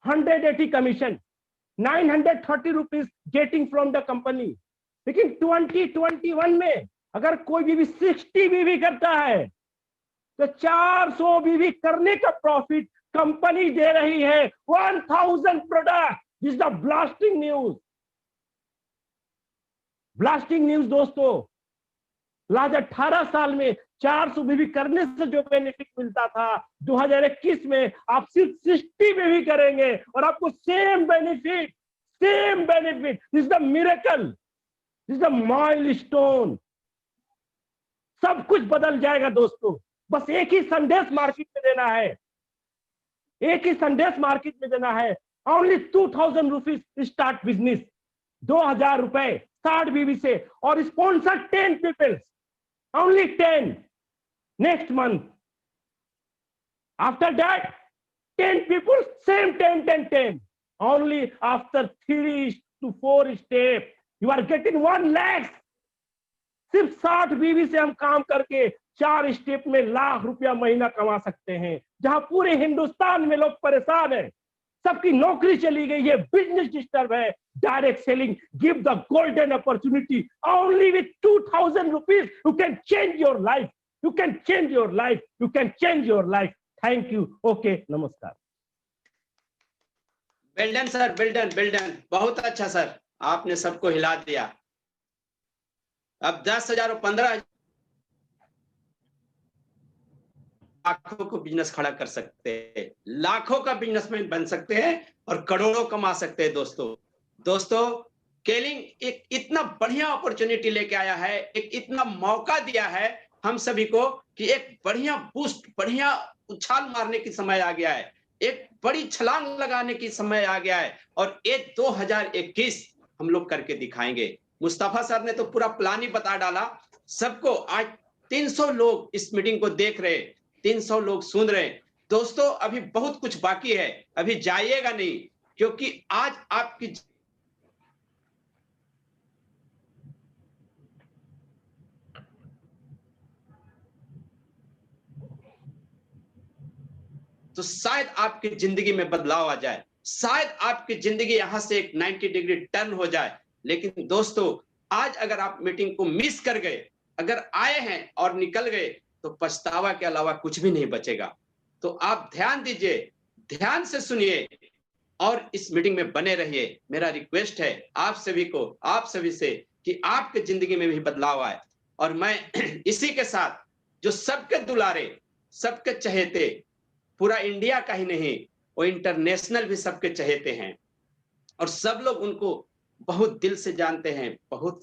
180 commission, 930 rupees getting from the company. लेकिन 2021 में अगर कोई बीवी 60 बीवी करता है तो 400 बीवी करने का प्रॉफिट कंपनी दे रही है 1000 product. This the blasting news, blasting news. दोस्तों लास्ट 18 साल में 400 बीवी करने से जो बेनिफिट मिलता था, 2021 में आप सिर्फ 60 बीवी करेंगे और आपको same benefit, same benefit. This the miracle, this the milestone. सब कुछ बदल जाएगा दोस्तों। बस एक ही संदेश मार्केट में देना है, एक ही संदेश मार्केट में देना है। ओनली 2,000 रुपीज स्टार्ट बिजनेस, 2,000 रुपए 60 बीवी से, और sponsor 10 peoples, only 10 next month. After that 10 people, same 10. Only after 3 to 4 steps you are getting 1 lakh. सिर्फ 60 बीवी से हम काम करके 4 स्टेप में लाख रुपया महीना कमा सकते हैं। जहां पूरे हिंदुस्तान में लोग परेशान हैं, सबकी नौकरी चली गई है, बिजनेस डिस्टर्ब है। Direct selling give the golden opportunity. Only with 2,000 rupees you can change your life, you can change your life, you can change your life. Thank you. Okay, नमस्कार। Well done sir, well done, well done, बहुत अच्छा sir, आपने सबको हिला दिया। अब 10,000 और 15,000 लाखों को बिजनेस खड़ा कर सकते हैं, लाखों का बिजनेसमैन बन सकते हैं और करोड़ों कमा सकते हैं। दोस्तों केलिंग एक इतना बढ़िया अपॉर्चुनिटी लेके आया है, एक इतना मौका दिया है हम सभी को कि एक बढ़िया बूस्ट, बढ़िया उछाल मारने की समय आ गया है, एक बड़ी छलांग लगाने की समय आ गया है। और ये 2021 हम लोग करके दिखाएंगे। मुस्तफा सर ने तो पूरा प्लान ही बता डाला सबको। आज 300 लोग इस मीटिंग को देख रहे, 300 लोग सुन रहे हैं। दोस्तों अभी बहुत कुछ बाकी है, अभी जाइएगा नहीं, क्योंकि आज आपकी तो शायद आपकी जिंदगी में बदलाव आ जाए, शायद आपकी जिंदगी यहां से एक 90 डिग्री टर्न हो जाए। लेकिन दोस्तों आज अगर आप मीटिंग को मिस कर गए, अगर आए हैं और निकल गए, तो पछतावा के अलावा कुछ भी नहीं बचेगा। तो आप ध्यान दीजिए, ध्यान से सुनिए और इस मीटिंग में बने रहिए। मेरा रिक्वेस्ट है आप सभी को, आप सभी से, कि आपके जिंदगी में भी बदलाव आए। और मैं इसी के साथ जो सबके दुलारे, सबके चहेते, पूरा इंडिया का ही नहीं, वो इंटरनेशनल भी सबके चहेते हैं और सब लोग उनको बहुत दिल से जानते हैं, बहुत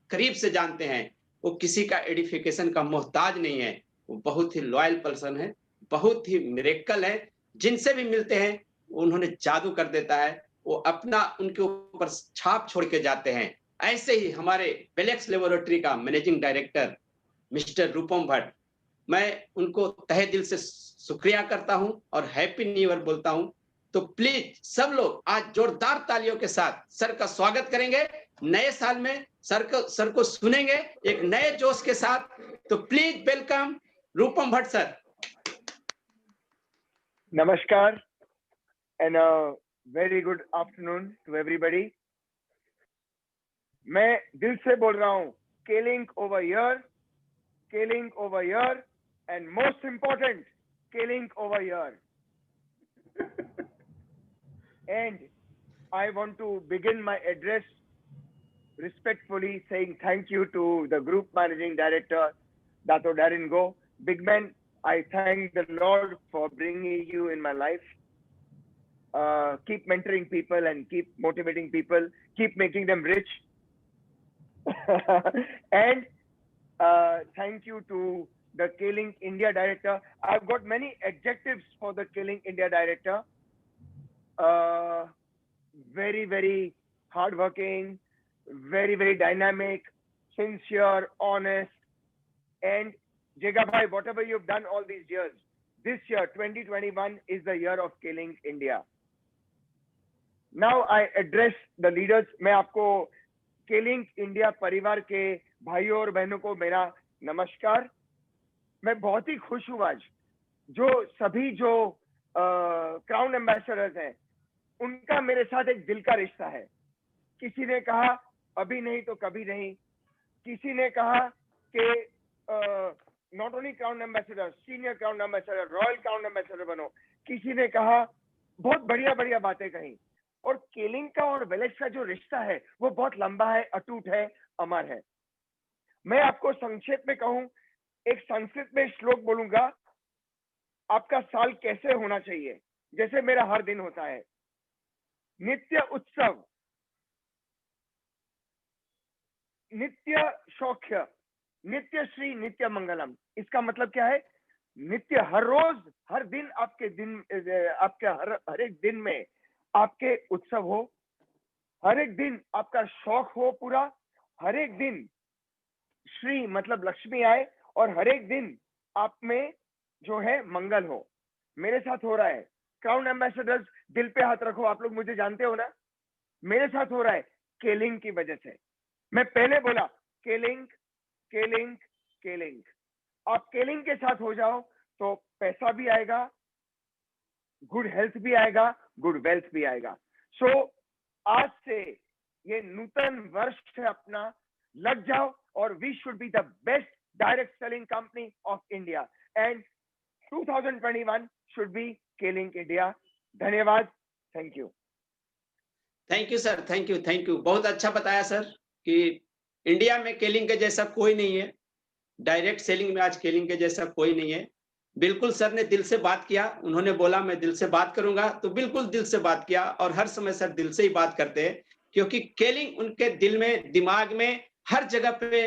करीब से जानते हैं। वो किसी का एडिफिकेशन का मोहताज नहीं है, वो बहुत ही लॉयल पर्सन है, बहुत ही मिरेकल है। जिनसे भी मिलते हैं उन्होंने जादू कर देता है, वो अपना उनके ऊपर छाप छोड़ के जाते हैं। ऐसे ही हमारे बेलेक्स लेबोरेटरी का मैनेजिंग डायरेक्टर मिस्टर रूपम भट्ट, मैं उनको तहे दिल से शुक्रिया करता हूं और हैप्पी न्यू ईयर बोलता हूं। तो प्लीज सब लोग आज जोरदार तालियों के साथ सर का स्वागत करेंगे। नए साल में सर को सुनेंगे एक नए जोश के साथ। तो please welcome Rupam Bhatt sir. नमस्कार and a very good afternoon to everybody. मैं दिल से बोल रहा हूँ killing over here and most important killing over here. And I want to begin my address respectfully saying thank you to the group managing director Dato Darren Go. Big man, I thank the Lord for bringing you in my life. Keep mentoring people and keep motivating people, keep making them rich. And thank you to the Killing India director. I've got many adjectives for the Killing India director. Very, very hardworking, very, very dynamic, sincere, honest. And Jega Bhai, whatever you've done all these years, this year, 2021, is the year of Killing India. Now I address the leaders. मैं आपको Killing India परिवार के भाइयों और बहनों को मेरा नमस्कार। मैं बहुत ही खुश हूँ आज जो सभी जो क्राउन एम्बेसडर्स हैं उनका मेरे साथ एक दिल का रिश्ता है। किसी ने कहा अभी नहीं तो कभी नहीं, किसी ने कहा कि not only crown ambassador, senior crown ambassador, royal crown ambassador बनो, किसी ने कहा बहुत बढ़िया बढ़िया बातें कही। और केलिंग का और बेलेक्स का जो रिश्ता है वो बहुत लंबा है, अटूट है, अमर है। मैं आपको संक्षेप में कहूं, एक संस्कृत में श्लोक बोलूंगा, आपका साल कैसे होना चाहिए, जैसे मेरा हर दिन होता है। नित्य उत्सव, नित्य सौख्य, नित्य श्री, नित्य मंगलम। इसका मतलब क्या है? नित्य, हर रोज, हर दिन आपके दिन, आपके हर एक दिन में आपके उत्सव हो, हर एक दिन आपका शौक हो पूरा, हर एक दिन श्री मतलब लक्ष्मी आए और हर एक दिन आप में जो है मंगल हो। मेरे साथ हो रहा है। क्राउन एम्बेसडर्स दिल पे हाथ रखो, आप लोग मुझे जानते हो ना। मेरे साथ हो रहा है केलिंग की वजह से। मैं पहले बोला केलिंग केलिंग केलिंग। आप केलिंग के साथ हो जाओ तो पैसा भी आएगा, गुड हेल्थ भी आएगा, गुड वेल्थ भी आएगा। सो आज से ये नूतन वर्ष से अपना लग जाओ और we should be the best direct selling company of India and 2021 should be K-Link India. धन्यवाद, thank you. Thank you sir, thank you, thank you. बहुत अच्छा बताया सर कि इंडिया में केलिंग के जैसा कोई नहीं है, डायरेक्ट सेलिंग में आज केलिंग के जैसा कोई नहीं है। बिल्कुल सर ने दिल से बात किया, उन्होंने बोला मैं दिल से बात करूंगा, तो बिल्कुल दिल से बात किया। और हर समय सर दिल से ही बात करते हैं क्योंकि केलिंग उनके दिल में, दिमाग में, हर जगह पे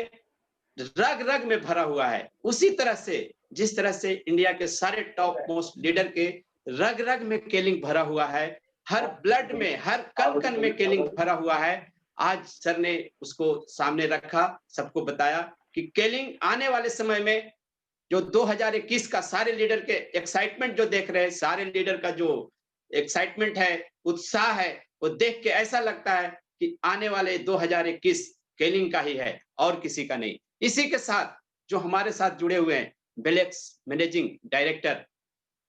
रग रग में भरा हुआ है। उसी तरह से जिस तरह से इंडिया के सारे टॉप मोस्ट लीडर के रग रग में केलिंग भरा हुआ है, हर ब्लड में, हर कण कण में केलिंग भरा हुआ है। आज सर ने उसको सामने रखा, सबको बताया कि केलिंग आने वाले समय में जो 2021 का सारे लीडर के एक्साइटमेंट जो देख रहे हैं, सारे लीडर का जो एक्साइटमेंट है, उत्साह है, वो देख के ऐसा लगता है कि आने वाले 2021 केलिंग का ही है और किसी का नहीं। इसी के साथ जो हमारे साथ जुड़े हुए हैं बेलेक्स मैनेजिंग डायरेक्टर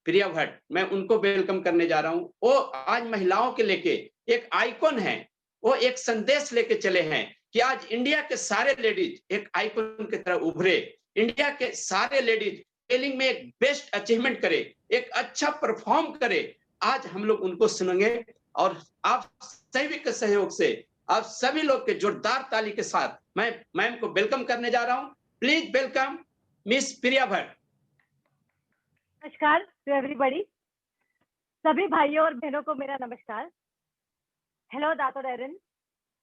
प्रिया भट्ट, मैं उनको वेलकम करने जा रहा हूं। वो आज महिलाओं के लेके एक आइकॉन है, वो एक संदेश लेके चले हैं कि आज इंडिया के सारे लेडीज एक आइकॉन की तरह उभरे। इंडिया के सारे लेडीज सेलिंग में एक बेस्ट अचीवमेंट करे, एक अच्छा परफॉर्म करे। आज हम लोग उनको सुनेंगे और आप सभी के सहयोग से, आप सभी लोग के जोरदार ताली के साथ मैं मैम को वेलकम करने जा रहा हूं। प्लीज वेलकम मिस प्रिया भट्ट। नमस्कार टू एवरीबॉडी। सभी भाइयों और बहनों को मेरा नमस्कार। हेलो दातो डैरन,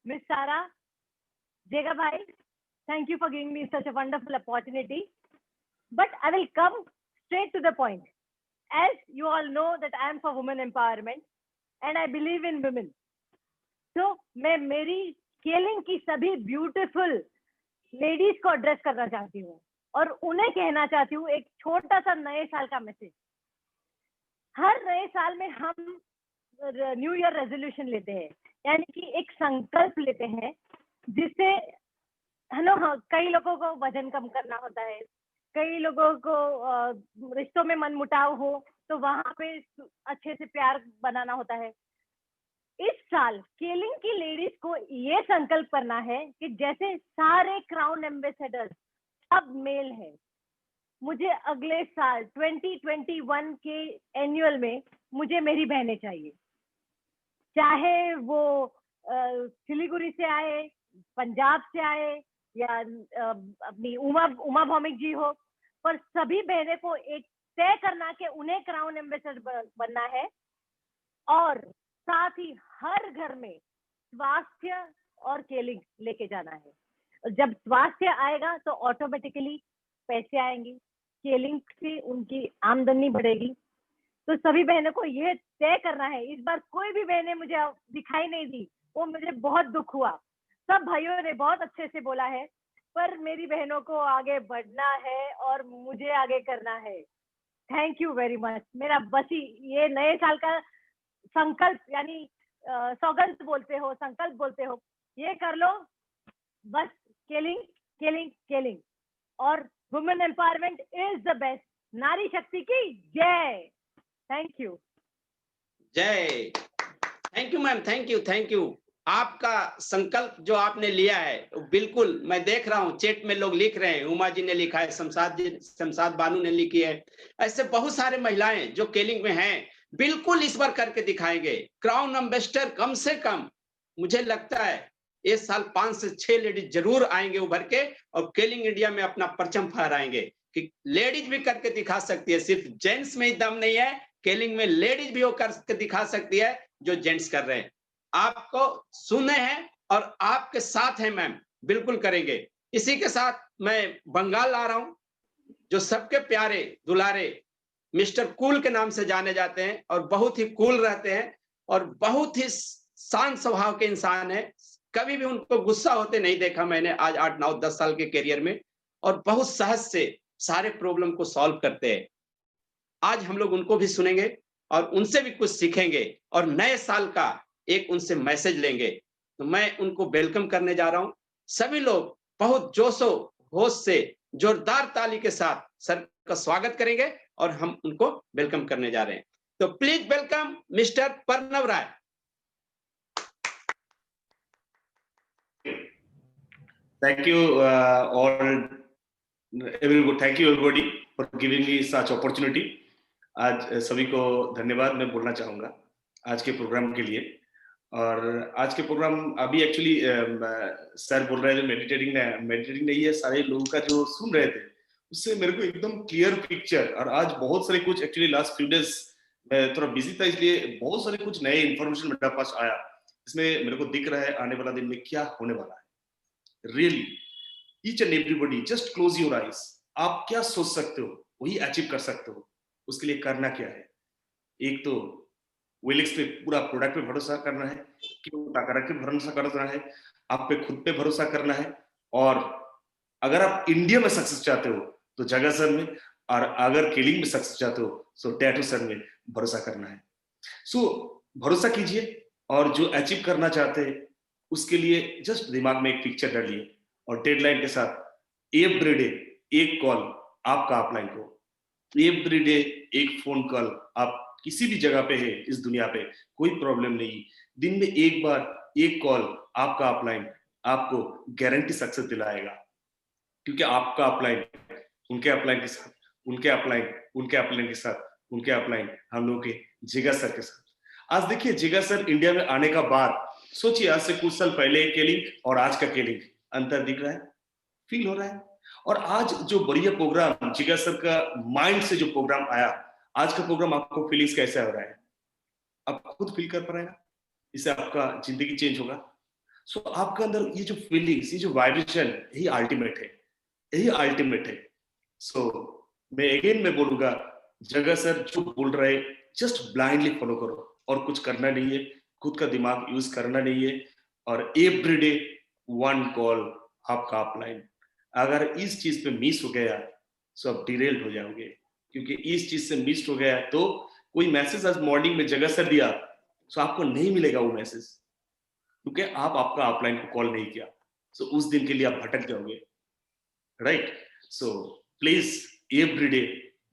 मिस सारा, जेगा भाई, thank you for giving me such a wonderful opportunity. But I will come straight to the point. as you all know that I am for women empowerment and I believe in women. तो मैं मेरी scaling की सभी beautiful ladies को address करना चाहती हूँ और उन्हें कहना चाहती हूँ एक छोटा सा नए साल का मैसेज। हर नए साल में हम न्यू ईयर रेजोल्यूशन लेते हैं, यानी कि एक संकल्प लेते हैं जिससे है ना, कई लोगों को वजन कम करना होता है, कई लोगों को रिश्तों में मनमुटाव हो तो वहां पे अच्छे से प्यार बनाना होता है। इस साल स्केलिंग की लेडीज को ये संकल्प करना है कि जैसे सारे क्राउन एम्बेसडर्स सब मेल है, मुझे अगले साल 2021 के एनुअल में मुझे मेरी बहनें चाहिए, चाहे वो सिलीगुड़ी से आए, पंजाब से आए या अपनी उमा भौमिक जी हो, पर सभी बहनें को एक तय करना कि उन्हें क्राउन एम्बेसडर बनना है और साथ ही हर घर में स्वास्थ्य और केलिंग लेके जाना है। जब स्वास्थ्य आएगा तो ऑटोमेटिकली पैसे आएंगे, केलिंग से उनकी आमदनी बढ़ेगी। तो सभी बहनों को यह तय करना है। इस बार कोई भी बहनें मुझे दिखाई नहीं दी, वो मुझे बहुत दुख हुआ। सब भाइयों ने बहुत अच्छे से बोला है, पर मेरी बहनों को आगे बढ़ना है और मुझे आगे करना है। Thank you very much. मेरा बस ही ये नए साल का संकल्प, यानी सौगंध बोलते हो, संकल्प बोलते हो, ये कर लो बस। केलिंग केलिंग केलिंग और women empowerment is the best. नारी शक्ति की जय। Thank you. जय। Thank you ma'am, thank you, thank you. आपका संकल्प जो आपने लिया है, बिल्कुल मैं देख रहा हूँ चैट में लोग लिख रहे हैं, उमा जी ने लिखा है, शमशाद बानू ने लिखी है, ऐसे बहुत सारे महिलाएं जो केलिंग में हैं, बिल्कुल इस बार करके दिखाएंगे। क्राउन एम्बेसडर कम से कम मुझे लगता है इस साल 5 से 6 लेडीज जरूर आएंगे उभर के और केलिंग इंडिया में अपना परचम फहराएंगे कि लेडीज भी करके दिखा सकती है। सिर्फ जेंट्स में ही दम नहीं है, केलिंग में लेडीज भी वो करके दिखा सकती है जो जेंट्स कर रहे हैं। आपको सुने हैं और आपके साथ हैं मैम, बिल्कुल करेंगे। इसी के साथ मैं बंगाल आ रहा हूं, जो सबके प्यारे दुलारे मिस्टर कूल के नाम से जाने जाते हैं और बहुत ही कूल रहते हैं और बहुत ही शांत स्वभाव के इंसान है। कभी भी उनको गुस्सा होते नहीं देखा मैंने आज 8, 9, 10 साल के करियर में, और बहुत सहज से सारे प्रॉब्लम को सॉल्व करते हैं। आज हम लोग उनको भी सुनेंगे और उनसे भी कुछ सीखेंगे और नए साल का एक उनसे मैसेज लेंगे। तो मैं उनको वेलकम करने जा रहा हूं। सभी लोग बहुत जोशो होश से जोरदार ताली के साथ सर का स्वागत करेंगे और हम उनको वेलकम करने जा रहे हैं। तो please welcome mister Pranav Rai. Thank you thank you everybody for giving me such opportunity. आज सभी को धन्यवाद मैं बोलना चाहूँगा आज के प्रोग्राम के लिए। और आज के प्रोग्राम अभी एक्चुअली सर बोल रहे थे मेडिटेटिंग नहीं है, सारे लोगों का जो सुन रहे थे उससे मेरे को एकदम क्लियर पिक्चर। और आज बहुत सारे कुछ एक्चुअली लास्ट फ्यू डेज मैं थोड़ा बिजी था, इसलिए बहुत सारे कुछ नए इन्फॉर्मेशन मेरे पास आया, इसमें मेरे को दिख रहा है आने वाला दिन में क्या होने वाला है। Really, each and everybody, just close your eyes. आप क्या सोच सकते हो वही अचीव कर सकते हो। उसके लिए करना क्या है, एक तो वेलिक्स पे पूरा प्रोडक्ट पे भरोसा करना है, टाका रख के भरोसा करना है, आप पे खुद पे भरोसा करना है। और अगर आप इंडिया में सक्सेस चाहते हो तो जगह सर में, और अगर केलिंग में सक्सेस चाहते हो तो टैटू सर में भरोसा करना है। सो भरोसा कीजिए और जो अचीव करना चाहते हैं उसके लिए जस्ट दिमाग में एक पिक्चर डालिए और डेडलाइन के साथ एवरीडे एक कॉल आपका अपलाइन को, एवरीडे एक फोन कॉल। आप किसी भी जगह पे है इस दुनिया पे, कोई प्रॉब्लम नहीं, दिन में एक बार एक कॉल आपका अपलाइन आपको गारंटी सक्सेस दिलाएगा। क्योंकि आपका अपलाइन उनके अपलाइन के साथ, उनके अपलाइन उनके अपलाइन के साथ, उनके अपलाइन हम लोगों के जिगा सर के साथ। आज देखिए जिगा सर इंडिया में आने का बाद, सोचिए आज से कुछ साल पहले केलिंग और आज का केलिंग अंतर दिख रहा है, फील हो रहा है। और आज जो बढ़िया प्रोग्राम जिगा सर का माइंड से जो प्रोग्राम आया, आज का प्रोग्राम आपको फीलिंग्स कैसा हो रहा है, आप खुद फील कर पा रहे हैं ना, इससे आपका जिंदगी चेंज होगा। सो आपका अंदर ये जो फीलिंग्स, ये जो वाइब्रेशन, यही अल्टीमेट है, यही अल्टीमेट है। सो मैं अगेन मैं बोलूंगा जगह सर जो बोल रहे जस्ट ब्लाइंडली फॉलो करो और कुछ करना नहीं है, खुद का दिमाग यूज करना नहीं है और एवरीडे 1 कॉल आपका अपलाइन। अगर इस चीज पे मिस हो गया तो आप डिरेल्ड हो जाओगे, क्योंकि इस चीज से मिस हो गया तो कोई मैसेज आज मॉर्निंग में जगह सर दिया तो आपको नहीं मिलेगा वो मैसेज, क्योंकि आपका अपलाइन को कॉल नहीं किया, तो उस दिन के लिए आप भटक जाओगे, right. So please everyday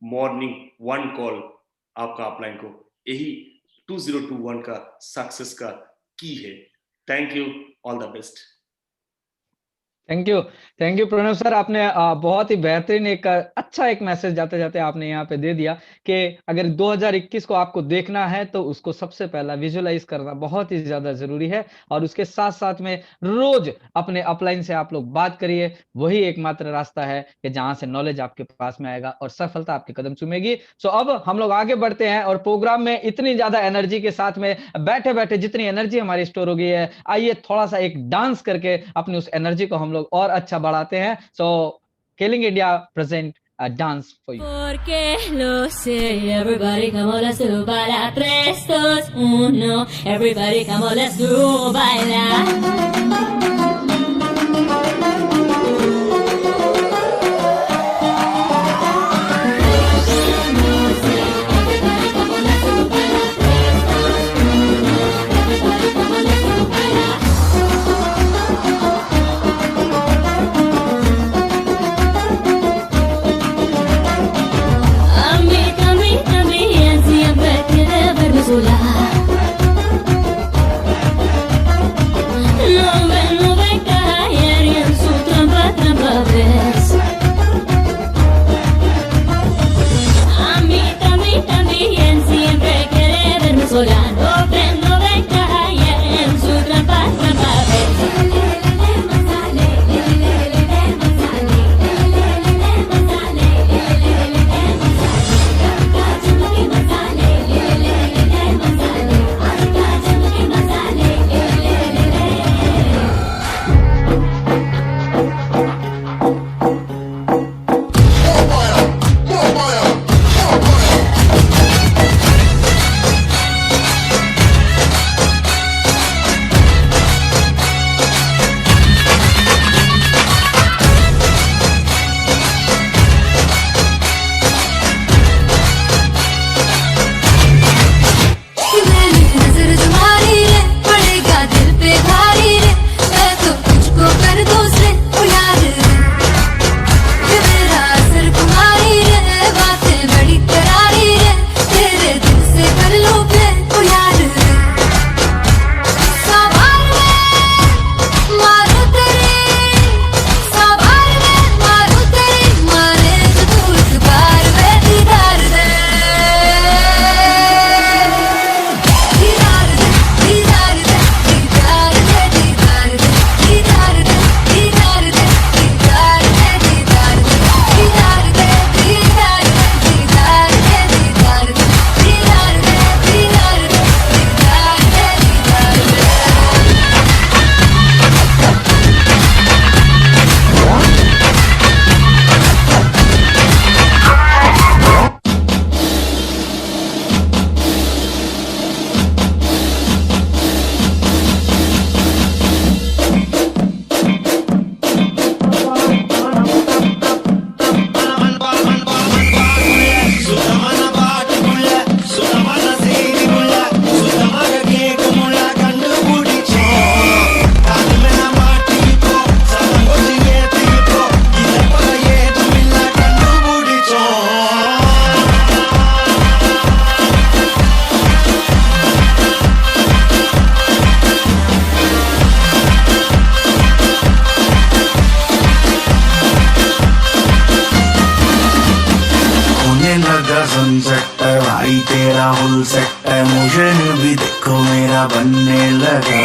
morning 1 call आपका अपलाइन को, यही 2021 का सक्सेस का की है। Thank you, all the best. Thank you Pranav sir, आपने बहुत ही बेहतरीन एक मैसेज जाते जाते आपने यहाँ पे दे दिया कि अगर 2021 को आपको देखना है तो उसको सबसे पहला विजुअलाइज करना बहुत ही ज्यादा जरूरी है, और उसके साथ साथ में रोज अपने अपलाइन से आप लोग बात करिए, वही एकमात्र रास्ता है कि जहां से नॉलेज आपके पास में आएगा और सफलता आपके कदम चूमेगी। सो अब हम लोग आगे बढ़ते हैं और प्रोग्राम में इतनी ज्यादा एनर्जी के साथ में बैठे बैठे जितनी एनर्जी हमारी स्टोर हो गई है, आइए थोड़ा सा एक डांस करके अपनी उस एनर्जी को हम लोग और अच्छा बढ़ाते हैं। So K-Link India present a dance for you. Porque lo sé, everybody come on, let's do baila, 3, 2, 1, everybody come on, let's do baila. Sunset है भाई तेरा फुल सेट है, मुझे भी देखो मेरा बनने लगा।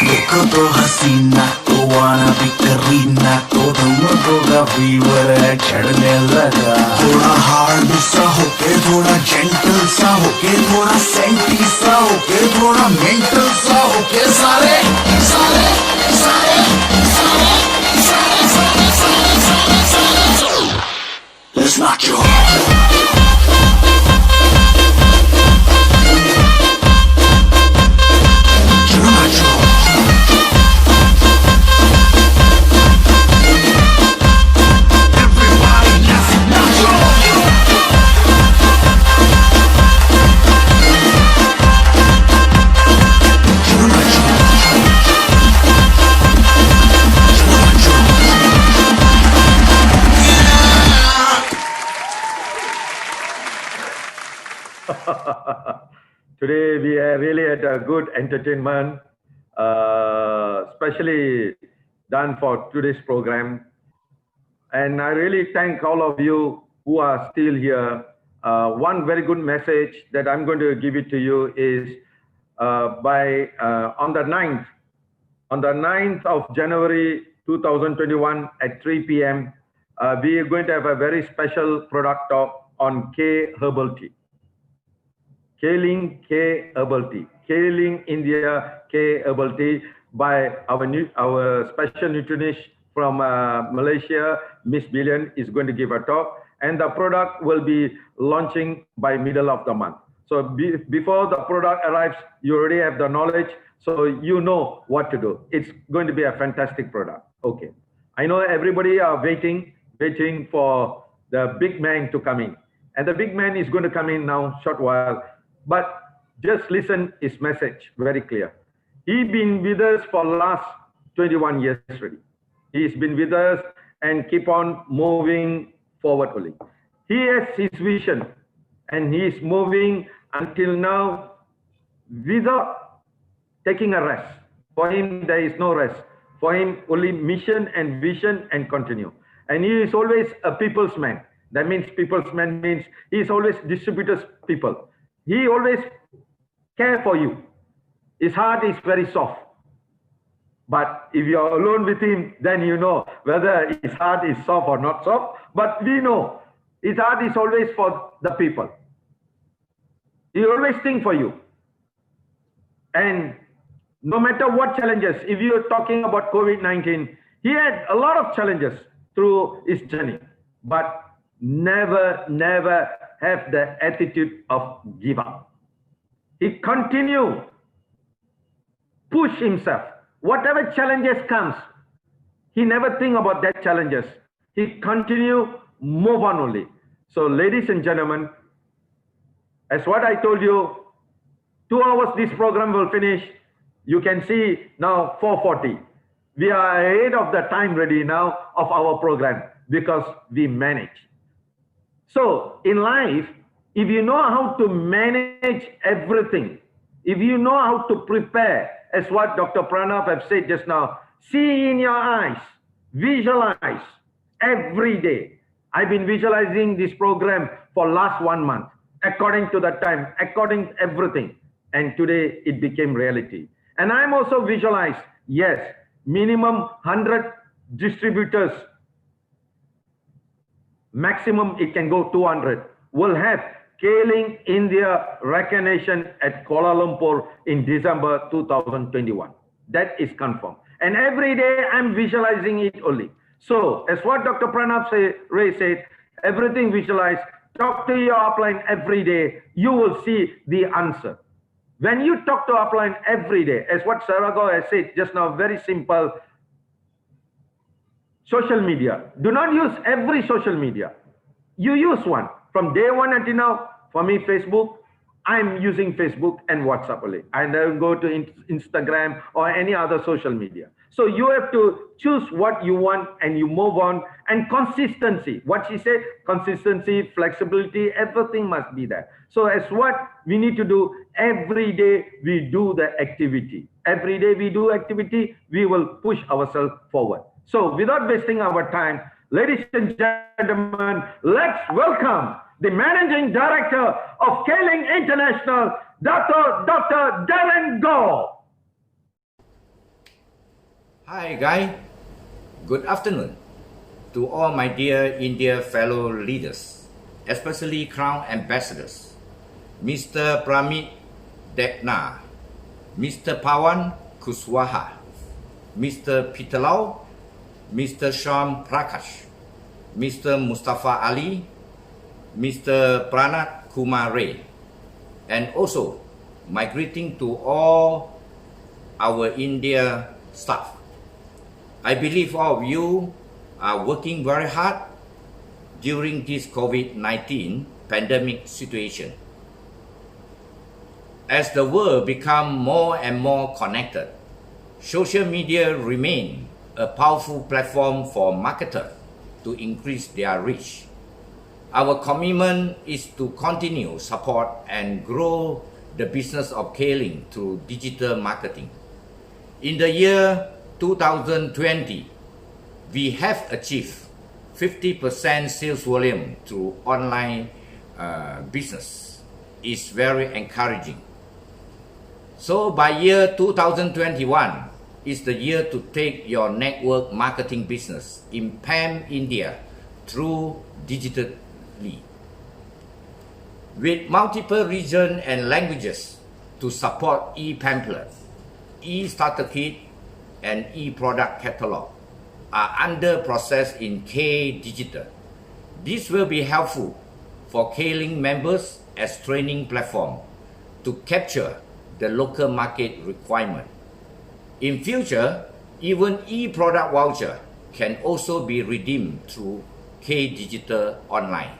देखो तो हसीना तो वाना भी करीना तो तुमको का फीवर है चढ़ने लगा। थोड़ा हार्ड सा होके थोड़ा जेंटल सा होके थोड़ा सेंटी सा होके थोड़ा मेंटल सा होके सारे सारे सारे सारे सारे सारे सारे सारे Let's knock you off. Today we are really at a good entertainment, especially done for today's program. And I really thank all of you who are still here. One very good message that I'm going to give it to you is on the 9th of January 2021 at 3 p.m., we are going to have a very special product talk on K Herbal Tea. Kaling K Herbal Tea. Kaling India K Herbal Tea by our special nutritionist from Malaysia, Miss Billion, is going to give a talk. And the product will be launching by middle of the month. So before the product arrives, you already have the knowledge, so you know what to do. It's going to be a fantastic product. Okay. I know everybody are waiting for the big man to come in. And the big man is going to come in now, short while. But just listen his message, very clear. He's been with us for last 21 years already. He's been with us and keep on moving forward only. He has his vision and he is moving until now without taking a rest. For him, there is no rest. For him, only mission and vision and continue. And he is always a people's man. That means people's man means he is always distributors people. He always care for you. His heart is very soft. But if you are alone with him, then you know whether his heart is soft or not soft. But we know his heart is always for the people. He always thinks for you. And no matter what challenges, if you're talking about COVID-19, he had a lot of challenges through his journey, but never have the attitude of give up. He continue, push himself. Whatever challenges comes, he never think about that challenges. He continue, move on only. So ladies and gentlemen, as what I told you, 2 hours this program will finish. You can see now 4:40. We are ahead of the time ready now of our program because we manage. So in life, if you know how to manage everything, if you know how to prepare, as what Dr. Pranav have said just now, see in your eyes, visualize every day. I've been visualizing this program for last 1 month, according to the time, according to everything. And today it became reality. And I'm also visualized, yes, minimum 100 distributors, maximum it can go 200, will have Kaling India recognition at Kuala Lumpur in December 2021. That is confirmed. And every day I'm visualizing it only. So as what Dr. Pranav Ray said, everything visualized, talk to your upline every day, you will see the answer. When you talk to upline every day, as what Sarago has said just now, very simple, social media. Do not use every social media. You use one. From day one until now, for me, Facebook, I'm using Facebook and WhatsApp only. I don't go to Instagram or any other social media. So you have to choose what you want and you move on. And consistency, what she said, consistency, flexibility, everything must be there. So as what we need to do, every day we do the activity. Every day we do activity, we will push ourselves forward. So without wasting our time, ladies and gentlemen, let's welcome the Managing Director of Kaling International, Dr. Darren Goh. Hi, Guy. Good afternoon to all my dear India fellow leaders, especially Crown Ambassadors, Mr. Pramit Debna, Mr. Pawan Kuswaha, Mr. Peter Lau, Mr. Shyam Prakash, Mr. Mustafa Ali, Mr. Pranat Kumar Ray, and also my greeting to all our India staff. I believe all of you are working very hard during this COVID-19 pandemic situation. As the world becomes more and more connected, social media remains a powerful platform for marketers to increase their reach. Our commitment is to continue support and grow the business of K-Link through digital marketing. In the year 2020, we have achieved 50% sales volume through online business. It's very encouraging. So by year 2021 is the year to take your network marketing business in PAM India through digitally. With multiple regions and languages to support e-pamphlet, e-starter kit, and e-product catalog are under process in K Digital. This will be helpful for K-Link members as training platform to capture the local market requirement. In future, even e-product voucher can also be redeemed through K Digital Online.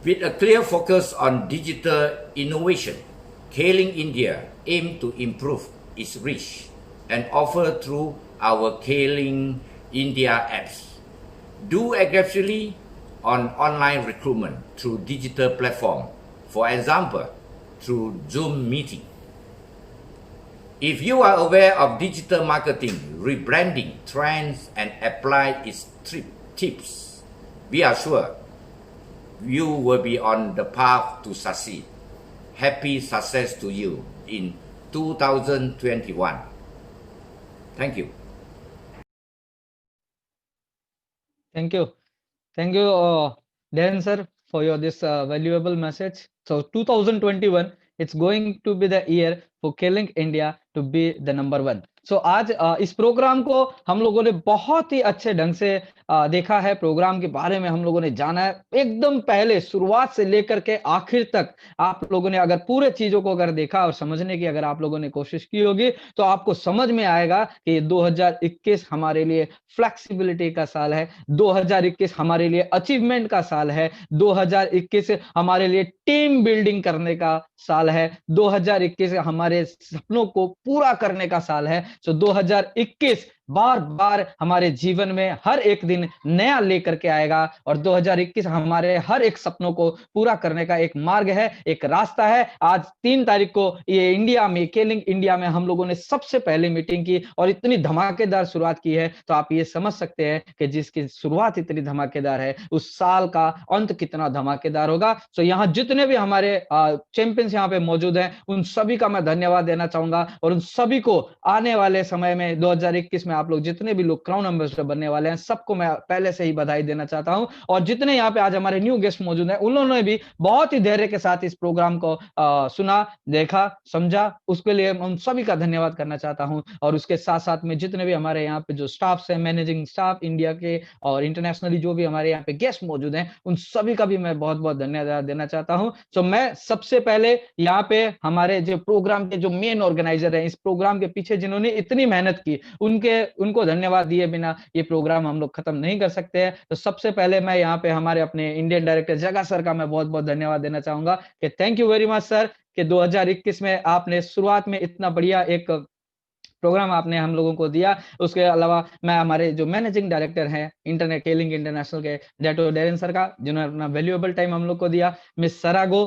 With a clear focus on digital innovation, K-Link India aims to improve its reach and offer through our K-Link India apps. Do aggressively on online recruitment through digital platform, for example, through Zoom meeting. If you are aware of digital marketing, rebranding trends and apply its tips, we are sure you will be on the path to succeed. Happy success to you in 2021. Thank you. Thank you. Thank you, Darren sir, for your this valuable message. So 2021, it's going to be the year for K-Link India to be the number 1. So आज इस programme को हम लोगों ने बहुत ही अच्छे ढंग से देखा है, प्रोग्राम के बारे में हम लोगों ने जाना है एकदम पहले शुरुआत से लेकर के आखिर तक। आप लोगों ने अगर पूरे चीजों को अगर देखा और समझने की अगर आप लोगों ने कोशिश की होगी तो आपको समझ में आएगा कि 2021 हमारे लिए फ्लेक्सिबिलिटी का साल है, 2021 हमारे लिए अचीवमेंट का साल है, 2021 हमारे लिए टीम बिल्डिंग करने का साल है, 2021 हमारे सपनों को पूरा करने का साल है। सो 2021 बार बार हमारे जीवन में हर एक दिन नया लेकर के आएगा और 2021 हमारे हर एक सपनों को पूरा करने का एक मार्ग है, एक रास्ता है। आज 3 तारीख को ये इंडिया में K-Link इंडिया में हम लोगों ने सबसे पहले मीटिंग की और इतनी धमाकेदार शुरुआत की है, तो आप ये समझ सकते हैं कि जिसकी शुरुआत इतनी धमाकेदार है उस साल का अंत कितना धमाकेदार होगा। सो यहाँ जितने भी हमारे चैंपियंस यहाँ पे मौजूद हैं उन सभी का मैं धन्यवाद देना चाहूंगा और उन सभी को आने वाले समय में 2021 में आप लोग जितने भी लोग क्राउन एम्बेसडर बनने वाले हैं सबको मैं पहले से ही बधाई देना चाहता हूं। और जितने यहाँ पे आज हमारे न्यू गेस्ट मौजूद हैं उन्होंने भी बहुत ही धैर्य के साथ इस प्रोग्राम को सुना, देखा, समझा, उसके लिए उन सभी का धन्यवाद करना चाहता हूं। और उसके साथ साथ में जितने भी हमारे यहाँ पे जो स्टाफ है, मैनेजिंग स्टाफ इंडिया के और इंटरनेशनली जो भी हमारे यहाँ पे गेस्ट मौजूद हैं उन सभी का भी मैं बहुत बहुत धन्यवाद देना चाहता हूं। तो मैं सबसे पहले यहाँ पे हमारे जो प्रोग्राम के जो मेन ऑर्गेनाइजर हैं, इस प्रोग्राम के पीछे जिन्होंने इतनी मेहनत की उनको धन्यवाद दिए बिना ये प्रोग्राम हम लोग खत्म नहीं कर सकते हैं। तो सबसे पहले मैं यहाँ पे हमारे अपने इंडियन डायरेक्टर जगा सर का मैं बहुत बहुत धन्यवाद देना चाहूंगा कि thank you very much sir कि 2021 में आपने शुरुआत में इतना बढ़िया एक प्रोग्राम आपने हम लोगों को दिया। उसके अलावा मैं हमारे जो मैनेजिंग डायरेक्टर हैं इंटरनेट K-Link इंटरनेशनल के डेटो डेरन सर का, जिन्होंने अपना वैल्यूएबल टाइम हम लोग को दिया। मिस सरागो,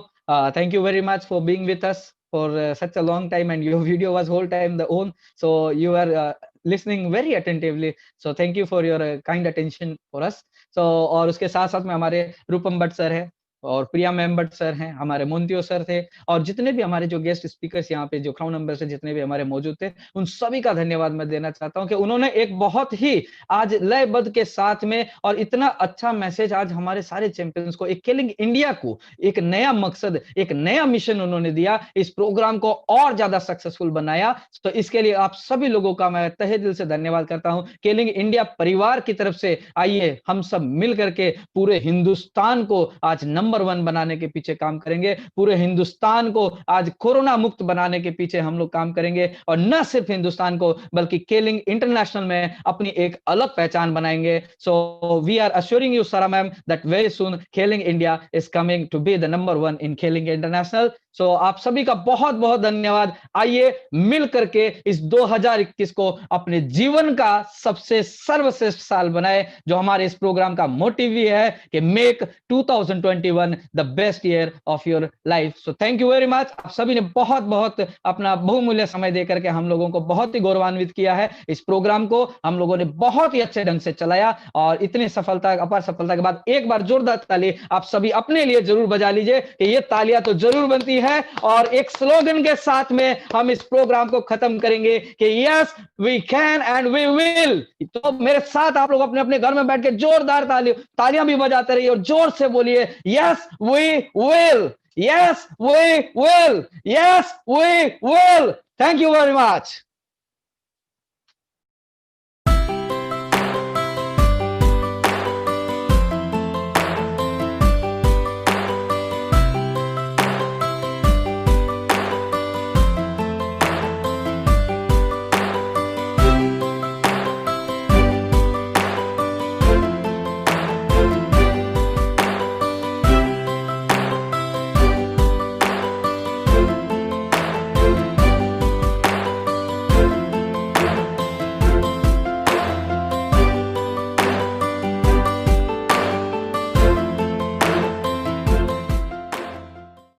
thank you very much for being with us for such a long time and your video was whole time the own, so you are listening very attentively, so thank you for your kind attention for us. So और उसके साथ साथ में हमारे रूपम Bhatt sir है और प्रिया ma'am Bhatt sir हैं, हमारे मोन्तियो सर थे और जितने भी हमारे जो गेस्ट स्पीकर्स यहाँ पे जो क्राउन एम्बेसडर जितने भी हमारे मौजूद थे उन सभी का धन्यवाद मैं देना चाहता हूँ कि उन्होंने एक बहुत ही आज लयबद्ध के साथ में और इतना अच्छा मैसेज आज हमारे सारे चैंपियंस को एक K-Link इंडिया को एक नया मकसद, एक नया मिशन उन्होंने दिया, इस प्रोग्राम को और ज्यादा सक्सेसफुल बनाया। तो इसके लिए आप सभी लोगों का मैं तहे दिल से धन्यवाद करता हूँ। K-Link इंडिया परिवार की तरफ से आइए हम सब मिल करके पूरे हिंदुस्तान को आज नंबर 1 बनाने के पीछे काम करेंगे, पूरे हिंदुस्तान को आज कोरोना मुक्त बनाने के पीछे हम लोग काम करेंगे और न सिर्फ हिंदुस्तान को बल्कि K-Link इंटरनेशनल में अपनी एक अलग पहचान बनाएंगे। So we are assuring you Sara ma'am that very soon K-Link India is coming to be the number 1 in K-Link international. So आप सभी का बहुत बहुत धन्यवाद। आइए मिल करके इस 2021 को अपने जीवन का सबसे सर्वश्रेष्ठ साल बनाए, जो हमारे इस प्रोग्राम का मोटिव भी है कि make 2021 2021 the best year of your life. So thank you very much. आप सभी ने बहुत बहुत अपना बहुमूल्य समय देकर के हम लोगों को बहुत ही गौरवान्वित किया है। इस प्रोग्राम को हम लोगों ने बहुत ही अच्छे ढंग से चलाया और इतनी सफलता, अपार सफलता के बाद एक बार जोरदार ताली आप सभी अपने लिए जरूर बजा लीजिए कि ये तालियां तो जरूर बनती है। और एक स्लोगन के साथ में हम इस प्रोग्राम को खत्म करेंगे कि yes we can and we will. तो मेरे साथ आप लोग अपने अपने घर में बैठ के जोरदार तालियां भी बजाते रहिए और जोर से बोलिए yes we will, yes we will, yes we will. Thank you very much.